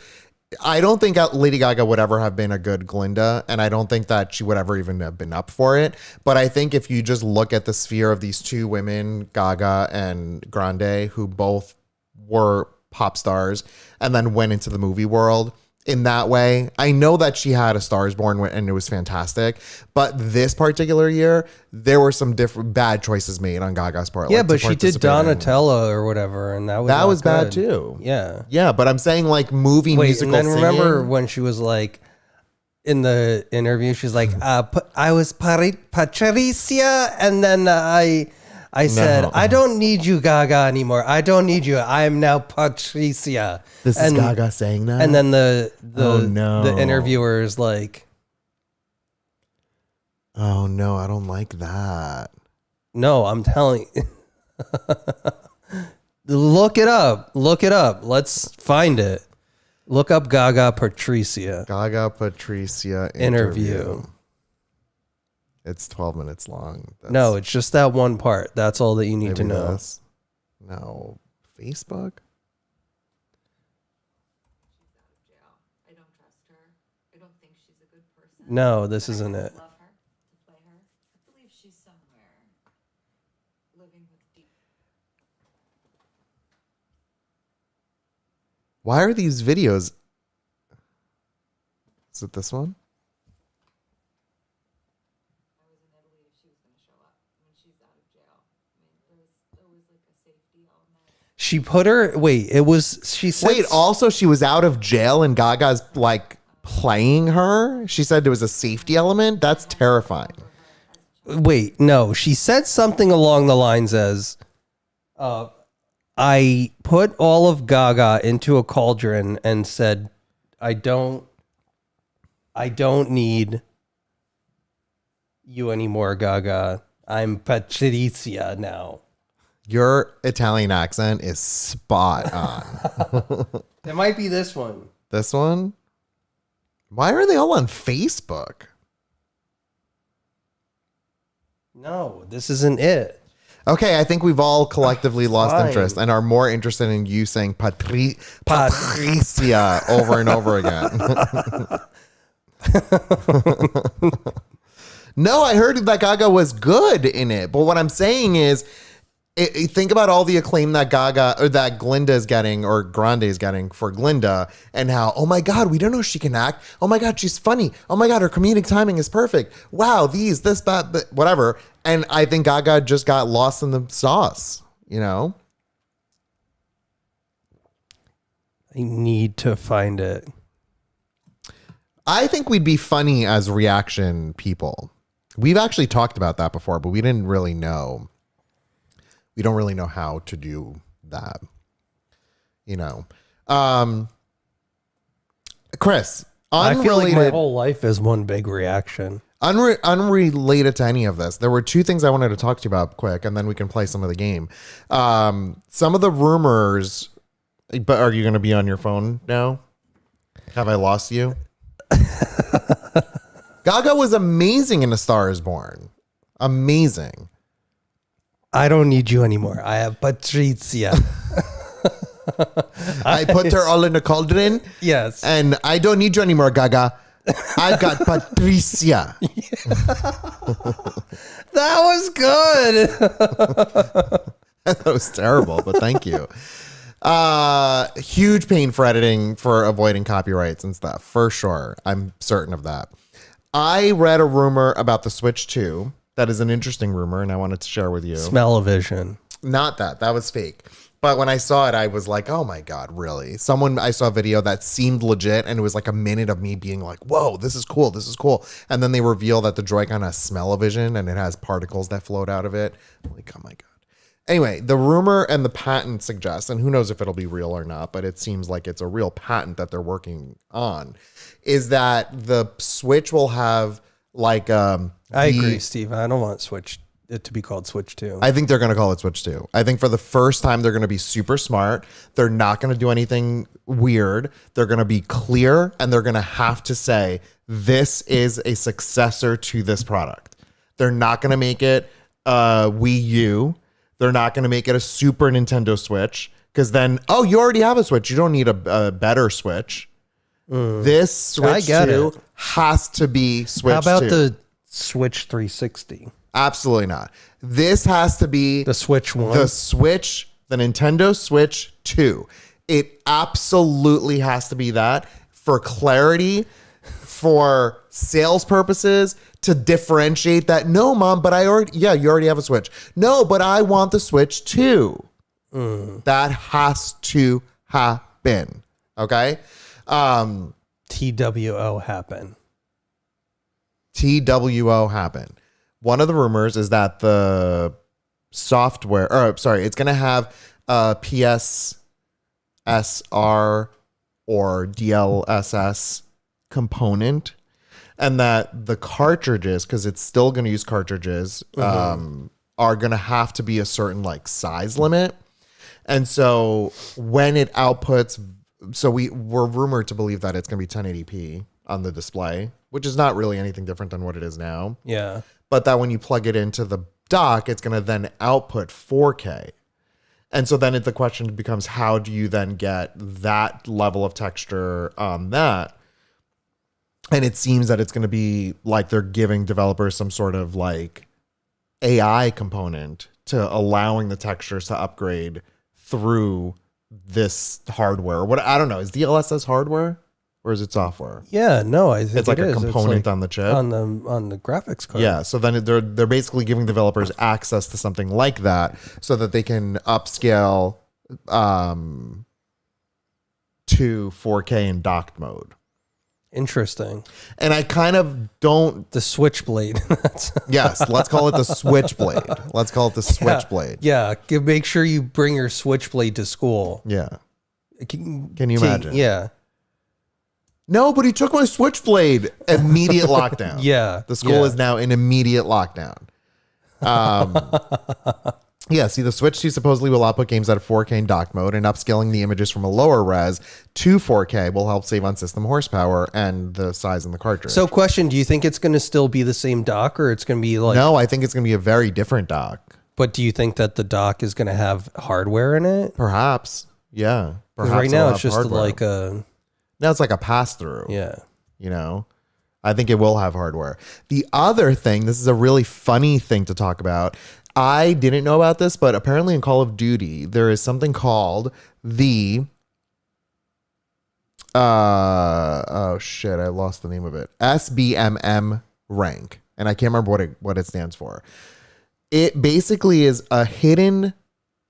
I don't think Lady Gaga would ever have been a good Glinda, and I don't think that she would ever even have been up for it. But I think if you just look at the sphere of these two women, Gaga and Grande, who both were pop stars and then went into the movie world in that way, I know that she had A Star Is Born and it was fantastic. But this particular year, there were some different bad choices made on Gaga's part. Yeah, but she did Donatella or whatever, and that was bad too. Yeah. Yeah, but I'm saying like musical and then singing. Remember when she was like, in the interview, she's like, I was Patricia, and then I said, I don't need you, Gaga, anymore. I don't need you. I am now Patricia. This is Gaga saying that? And then the interviewer is like, oh, no, I don't like that. No, I'm telling you. Look it up. Look it up. Let's find it. Look up Gaga Patricia. Gaga Patricia interview. It's 12 minutes long. No, it's just that one part. That's all that you need to know. No. Facebook? I don't trust her. I don't think she's a good person. No, this isn't it. I love her to play her. I believe she's somewhere living with deep. Why are these videos? Is it this one? I was in Italy if she was going to show up when she's out of jail. I mean, there was like a safety element. She put her. Wait, it was. She said. Wait, also, she was out of jail and Gaga's like playing her. She said there was a safety element. That's terrifying. Wait, no. She said something along the lines as, I put all of Gaga into a cauldron and said, I don't need you anymore, Gaga. I'm Patricia now. Your Italian accent is spot on. It might be this one. This one? Why are they all on Facebook? No, this isn't it. Okay, I think we've all collectively lost interest and are more interested in you saying Patricia over and over again. No, I heard that Gaga was good in it. But what I'm saying is, think about all the acclaim that Gaga or that Glinda is getting or Grande is getting for Glinda and how, oh my God, we don't know she can act. Oh my God, she's funny. Oh my God, her comedic timing is perfect. Wow, this, that, whatever. And I think Gaga just got lost in the sauce, you know? I need to find it. I think we'd be funny as reaction people. We've actually talked about that before, but we didn't really know. We don't really know how to do that, you know. Chris, I feel like my Unrelated, whole life is one big reaction. unrelated to any of this, there were two things I wanted to talk to you about quick, and then we can play some of the game. Some of the rumors, but are you going to be on your phone now? Have I lost you? Gaga was amazing in A Star Is Born. Amazing. I don't need you anymore. I have Patricia. I put her all in a cauldron, Yes. and I don't need you anymore, Gaga. I've got Patricia. That was good. That was terrible, but thank you. Huge pain for editing, for avoiding copyrights and stuff, for sure. I'm certain of that. I read a rumor about the Switch 2. That is an interesting rumor, and I wanted to share with you. Smell-o-vision. Not that. That was fake. But when I saw it, I was like, oh my God, really? I saw a video that seemed legit, and it was like a minute of me being like, whoa, this is cool. This is cool. And then they reveal that the Joy-Con has smell-o-vision, and it has particles that float out of it. I'm like, oh my God. Anyway, the rumor and the patent suggests, and who knows if it'll be real or not, but it seems like it's a real patent that they're working on, is that the Switch will have like I agree, Steve. I don't want it to be called Switch 2. I think they're going to call it Switch 2. I think for the first time, they're going to be super smart. They're not going to do anything weird. They're going to be clear, and they're going to have to say, this is a successor to this product. They're not going to make it Wii U. They're not going to make it a Super Nintendo Switch, because then, oh, you already have a Switch. You don't need a better Switch. This Switch 2 has to be Switch 2. How about the Switch 360? Absolutely not. This has to be The Switch 1? the Nintendo Switch 2. It absolutely has to be that, for clarity, for sales purposes, to differentiate that. No, Mom, but you already have a Switch. No, but I want the Switch 2. That has to happen. Okay? TWO happen. TWO happen. One of the rumors is that the software, it's going to have a PSSR or DLSS component, and that the cartridges, because it's still going to use cartridges, are going to have to be a certain like size limit. And so when it outputs, we're rumored to believe that it's going to be 1080p on the display, which is not really anything different than what it is now. Yeah. But that when you plug it into the dock, it's going to then output 4K. And so then the question becomes, how do you then get that level of texture on that? And it seems that it's going to be like they're giving developers some sort of like AI component to allowing the textures to upgrade through this hardware. What, I don't know, is DLSS hardware or is it software? Yeah, no, I think It's like a component on the chip. on the graphics card. Yeah, so then they're basically giving developers access to something like that so that they can upscale to 4K in docked mode. Interesting. And I kind of don't. The Switchblade. Yes, let's call it the Switchblade. Let's call it the Switchblade. Yeah, make sure you bring your Switchblade to school. Yeah. Can you imagine? Yeah. No, but he took my Switchblade. Immediate lockdown. Yeah. The school is now in immediate lockdown. Yeah, see, the Switch 2 supposedly will output games at a 4K in dock mode, and upscaling the images from a lower res to 4K will help save on system horsepower and the size in the cartridge. So, question, do you think it's going to still be the same dock, or it's going to be like... No, I think it's going to be a very different dock. But do you think that the dock is going to have hardware in it? Perhaps. Yeah. Because Perhaps right now it'll it's have just hardware. like a... Now it's like a pass-through. Yeah. You know? I think it will have hardware. The other thing, this is a really funny thing to talk about. I didn't know about this, but apparently in Call of Duty, there is something called the... oh shit, I lost the name of it. SBMM rank. And I can't remember what it stands for. It basically is a hidden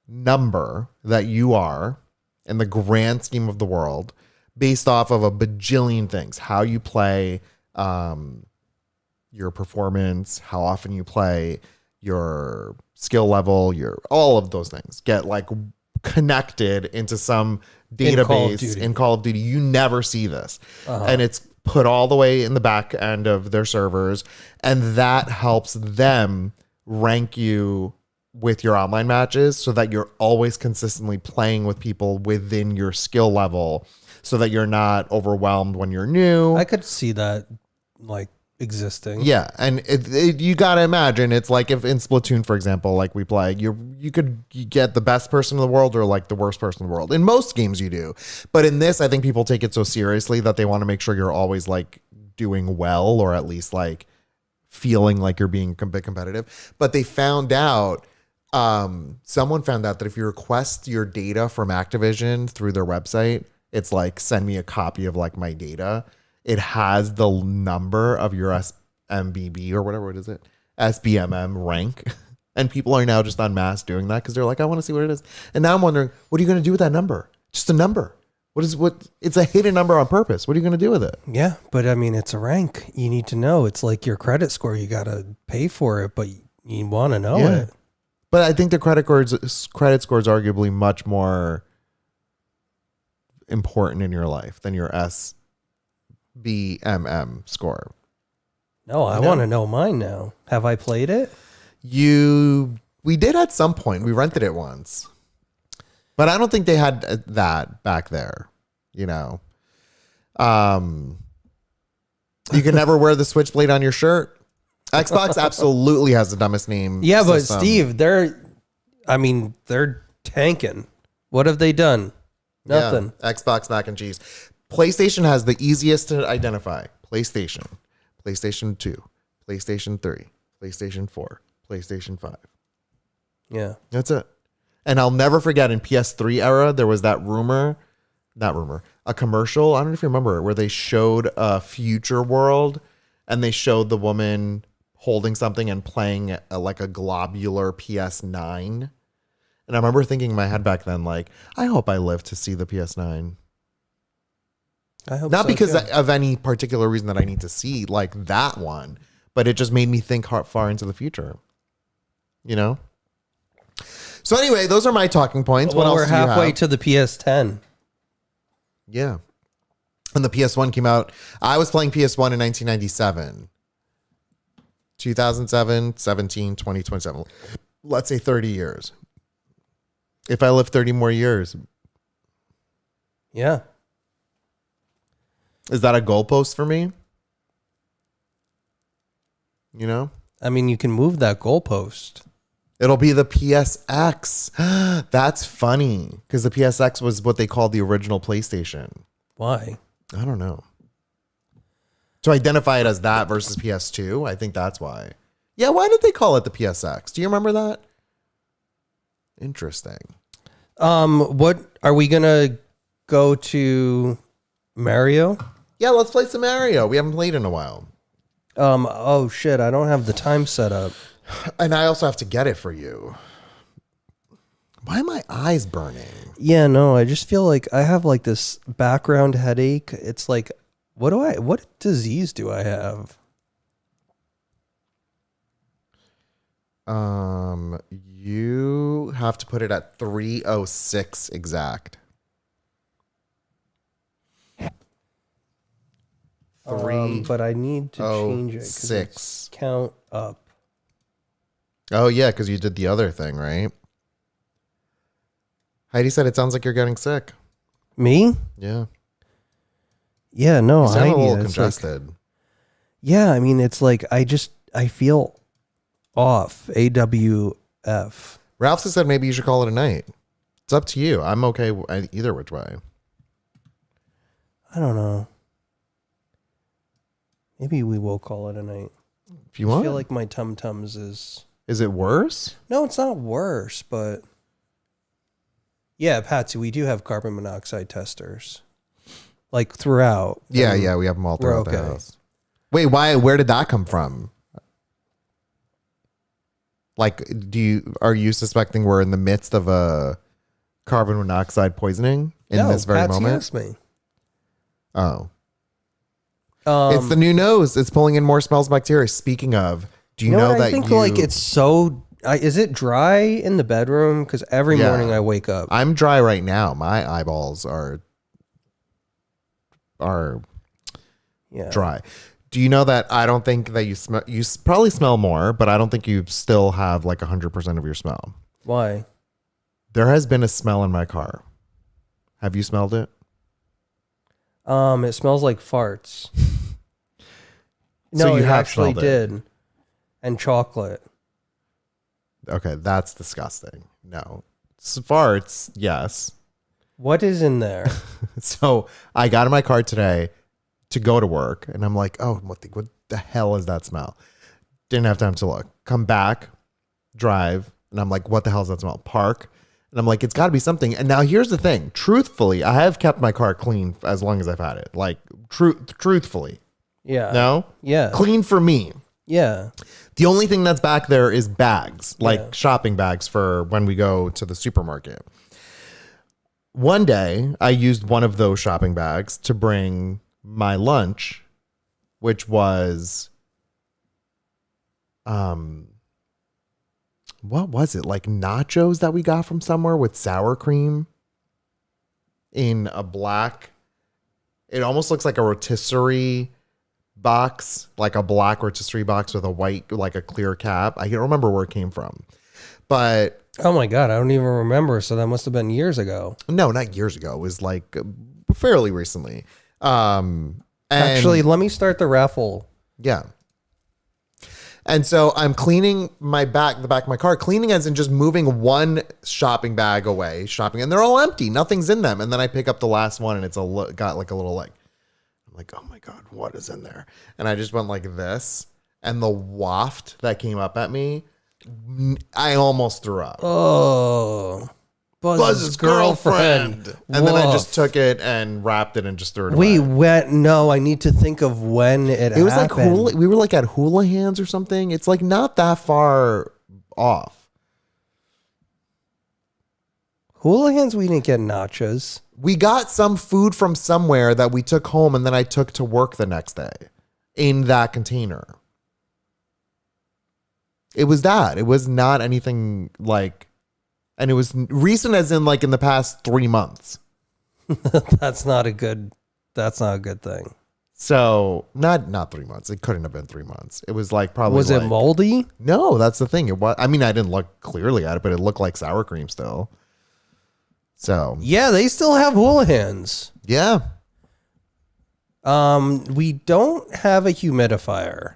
number that you are in the grand scheme of the world based off of a bajillion things. How you play, your performance, how often you play, your skill level, all of those things get like connected into some database in Call of Duty. You never see this. And it's put all the way in the back end of their servers, and that helps them rank you with your online matches so that you're always consistently playing with people within your skill level so that you're not overwhelmed when you're new. I could see that like existing. Yeah, and you gotta imagine it's like if in Splatoon, for example, like we play, you get the best person in the world or like the worst person in the world. In most games, you do, but in this, I think people take it so seriously that they want to make sure you're always like doing well or at least like feeling like you're being a bit competitive. But they found out, someone found out that if you request your data from Activision through their website, it's like send me a copy of like my data. It has the number of your SMBB or whatever, what is it? SBMM rank. And people are now just en masse doing that because they're like, I want to see what it is. And now I'm wondering, what are you going to do with that number? Just a number. It's a hidden number on purpose. What are you going to do with it? Yeah, but I mean, it's a rank. You need to know. It's like your credit score. You got to pay for it, but you want to know it. But I think the credit score is arguably much more important in your life than your SBMM score. No, I want to know mine now. Have I played it? We did at some point. We rented it once. But I don't think they had that back there, you know. You can never wear the Switchblade on your shirt. Xbox absolutely has the dumbest name. Yeah, but system. Steve, they're tanking. What have they done? Nothing. Yeah, Xbox mac and cheese. PlayStation has the easiest to identify. PlayStation 2, PlayStation 3, PlayStation 4, PlayStation 5. Yeah. That's it. And I'll never forget in PS3 era, there was that a commercial. I don't know if you remember it, where they showed a future world and they showed the woman holding something and playing like a globular PS9. And I remember thinking in my head back then, like, I hope I live to see the PS9. I hope Not so, because too. of any particular reason that I need to see like that one, but it just made me think far into the future. You know? So anyway, those are my talking points. Well, what else we're do you halfway have? to the PS10. Yeah. When the PS1 came out, I was playing PS1 in 1997. 2007, 17, 20, 27. Let's say 30 years. If I live 30 more years, Yeah. is that a goalpost for me? You know? I mean, you can move that goalpost. It'll be the PSX. That's funny because the PSX was what they called the original PlayStation. Why? I don't know. To identify it as that versus PS2, I think that's why. Yeah, why did they call it the PSX? Do you remember that? Interesting. What are we gonna go to Mario? Yeah, let's play some Mario. We haven't played in a while. Oh shit, I don't have the time set up. And I also have to get it for you. Why are my eyes burning? Yeah, no, I just feel like I have like this background headache. It's like, what disease do I have? You have to put it at 3:06 exact. But I need to change it. 'Cause 6. it's count up. Oh yeah, because you did the other thing, right? Heidi said it sounds like you're getting sick. Me? Yeah. Yeah, no, You sound a little it's like- congested. yeah, I mean, it's like I feel off. AWF. Ralph said maybe you should call it a night. It's up to you. I'm okay either which way. I don't know. Maybe we will call it a night. If you I want. feel like my tum-tums Is it worse? No, it's not worse, but yeah, Patsy, we do have carbon monoxide testers. Like throughout. Yeah, we have them all we're throughout the okay. house. Wait, why? Where did that come from? Like, are you suspecting we're in the midst of a carbon monoxide poisoning in this very Patsy moment? asked me. Oh, it's the new nose. It's pulling in more smells bacteria. Speaking of, do you know what? that I think like it's so. Is it dry in the bedroom? Because every Yeah. morning I wake up. I'm dry right now. My eyeballs are. Yeah. dry. Do you know that I don't think that you smell? Probably smell more, but I don't think you still have like 100% of your smell. Why? There has been a smell in my car. Have you smelled it? It smells like farts. So No, you it have actually smelled it. did. And chocolate. Okay, that's disgusting. No. Farts, yes. What is in there? So I got in my car today to go to work, and I'm like, oh, what the hell is that smell? Didn't have time to look. Come back, drive, and I'm like, what the hell is that smell? Park. And I'm like, it's got to be something. And now here's the thing. Truthfully, I have kept my car clean as long as I've had it. Like, truthfully. Yeah. No? Yeah. Clean for me. Yeah. The only thing that's back there is bags, like Yeah. shopping bags for when we go to the supermarket. One day, I used one of those shopping bags to bring my lunch, which was, what was it? Like nachos that we got from somewhere with sour cream in a black, it almost looks like a rotisserie box, like a black rotisserie box with a white, like a clear cap. I can't remember where it came from, but Oh my God, I don't even remember. So that must have been years ago. no, not years ago. It was like fairly recently. And Actually, let me start the raffle. yeah. And so I'm cleaning the back of my car, cleaning as in just moving one shopping bag away, shopping, and they're all empty. Nothing's in them. And then I pick up the last one, and it's got like a little like, I'm like, oh my God, what is in there? And I just went like this, and the waft that came up at me, I almost threw up. Oh. Buzz's girlfriend. And then I Woof. just took it and wrapped it and just threw it Wait, away. no, I need to think of when it It was happened. like we were like at Hula Hands or something. It's like not that far off. Hula Hands, we didn't get nachos. We got some food from somewhere that we took home and then I took to work the next day in that container. It was that. It was not anything like, and it was recent as in like in the past 3 months. That's not a good thing. So not 3 months. It couldn't have been 3 months. It was like probably. Was it like- moldy? No, that's the thing. It was. I mean, I didn't look clearly at it, but it looked like sour cream still. So Yeah, they still have Hula Hands. yeah, We don't have a humidifier.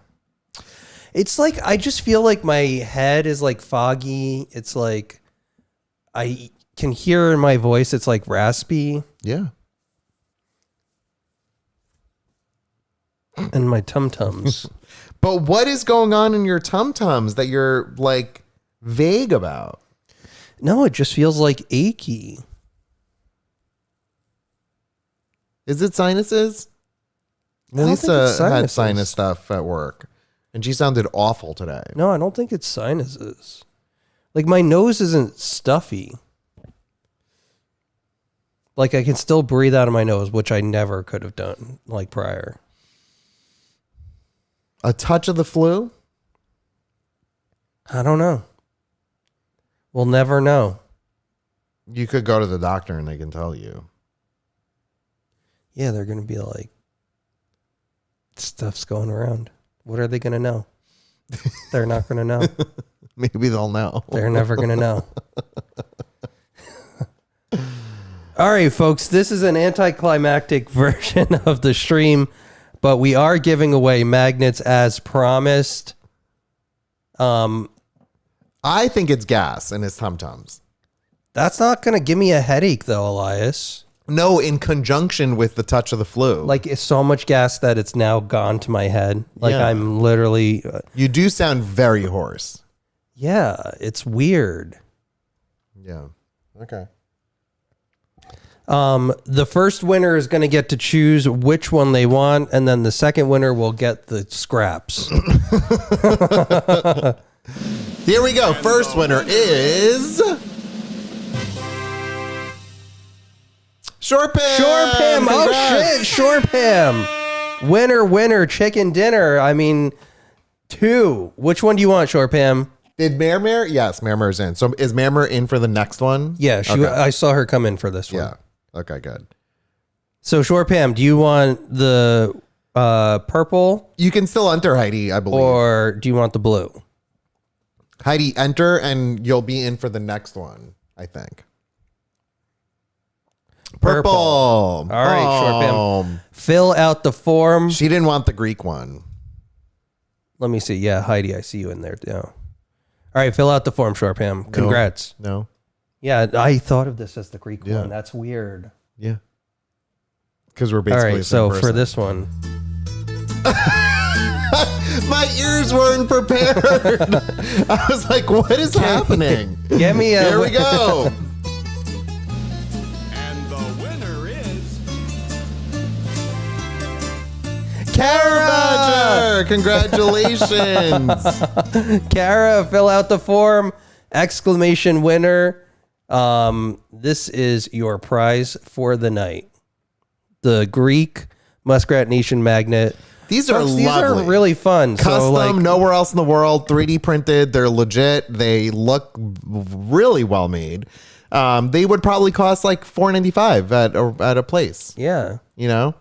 It's like I just feel like my head is like foggy. It's like I can hear in my voice it's like raspy, yeah. and my tum-tums. But what is going on in your tum-tums that you're like vague about? No, it just feels like achy. Is it sinuses? don't think Melissa it's had sinuses. sinus stuff at work, and she sounded awful today. No, I don't think it's sinuses. Like my nose isn't stuffy. Like I can still breathe out of my nose, which I never could have done like prior. A touch of the flu? I don't know. We'll never know. You could go to the doctor and they can tell you. Yeah, they're going to be like, stuff's going around. What are they going to know? They're not going to know. Maybe they'll know. They're never going to know. All right, folks, this is an anticlimactic version of the stream, but we are giving away magnets as promised. I think it's gas in his tum-tums. That's not going to give me a headache, though, Elias. No, in conjunction with the touch of the flu. Like, it's so much gas that it's now gone to my head. Like, Yeah. I'm literally... You do sound very hoarse. yeah, it's weird. Yeah. Okay. The first winner is going to get to choose which one they want, and then the second winner will get the scraps. Here we go. First winner is Short Pam. Short Pam. Oh, Congrats. shit. Short Pam. Winner, chicken dinner. I mean, 2. Which one do you want, Short Pam? Did Mermer? Yes, Mermer's in. So is Mermer in for the next one? Yeah, Okay. I saw her come in for this one. Yeah. Okay, good. So, Short Pam, do you want the Purple, You can still enter, Heidi, I believe. or do you want the blue? Heidi, enter, and you'll be in for the next one, I think. Purple. All right, Short Pam. Fill out the form. She didn't want the Greek one. Let me see. Yeah, Heidi, I see you in there. Yeah. All right, fill out the form, Short Pam. Congrats. No. Yeah, I thought of this as the Greek Yeah. one. That's weird. Yeah. Because we're All basically right, the same so for person. this one, My ears weren't prepared. I was like, what is happening? get me a. Here we go. And the winner is Kara! Badger, congratulations. Kara, fill out the form! Exclamation winner. This is your prize for the night. The Greek Muskrat Nation magnet. These are Folks, lovely. These are really fun. Custom, So like, nowhere else in the world, 3D printed. They're legit. They look really well made. They would probably cost like $4.95 at a place. yeah. You know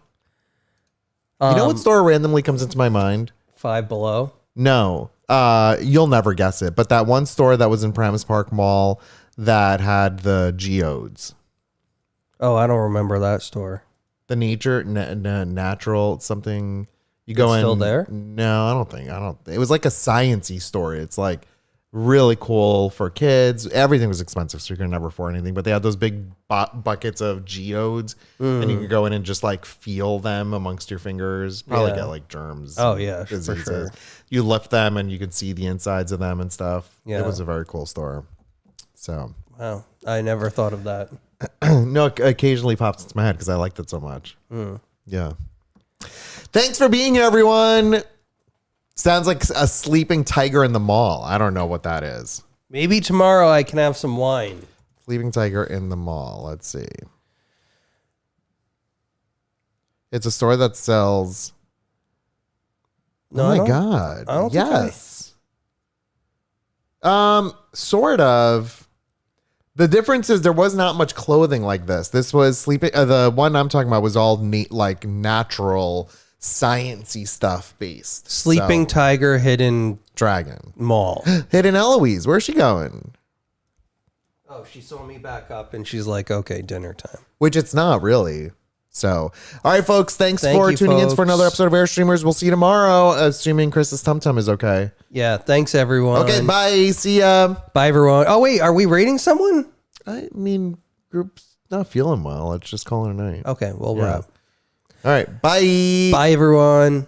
what store randomly comes into my mind? Five Below. No, you'll never guess it. But that one store that was in Paramus Park Mall that had the geodes, Oh, I don't remember that store. the natural something. You go in. Still there? No, I don't. It was like a sciencey store. It's like really cool for kids. Everything was expensive, so you could never afford anything. But they had those big buckets of geodes, and you could go in and just like feel them amongst your fingers. Probably Yeah. get like germs. Oh, and yeah, for diseases. sure. You lift them and you could see the insides of them and stuff. Yeah. It was a very cool store. So Wow. I never thought of that. no, it occasionally pops into my head because I liked it so much. Yeah. Thanks for being here, everyone. Sounds like a sleeping tiger in the mall. I don't know what that is. Maybe tomorrow I can have some wine. Sleeping tiger in the mall. Let's see. It's a store that sells. No, Oh I my don't- god. I don't think I- yes. Sort of. The difference is there was not much clothing like this. This was sleeping. The one I'm talking about was all neat, like natural, sciencey stuff based. Sleeping So, Tiger Hidden dragon. Mall. Hidden Eloise. Where's she going? Oh, she saw me back up and she's like, okay, dinner time. Which it's not really. So, all right, folks. Thanks Thank for you, tuning in folks. for another episode of Airstreamers. We'll see you tomorrow, assuming Chris's tum tum is okay. Yeah, thanks everyone. Okay, bye. See ya. Bye everyone. Oh wait, are we rating someone? I mean, group's not feeling well. Let's just call it a night. Okay, we'll Yeah. wrap. All right, bye. Bye everyone.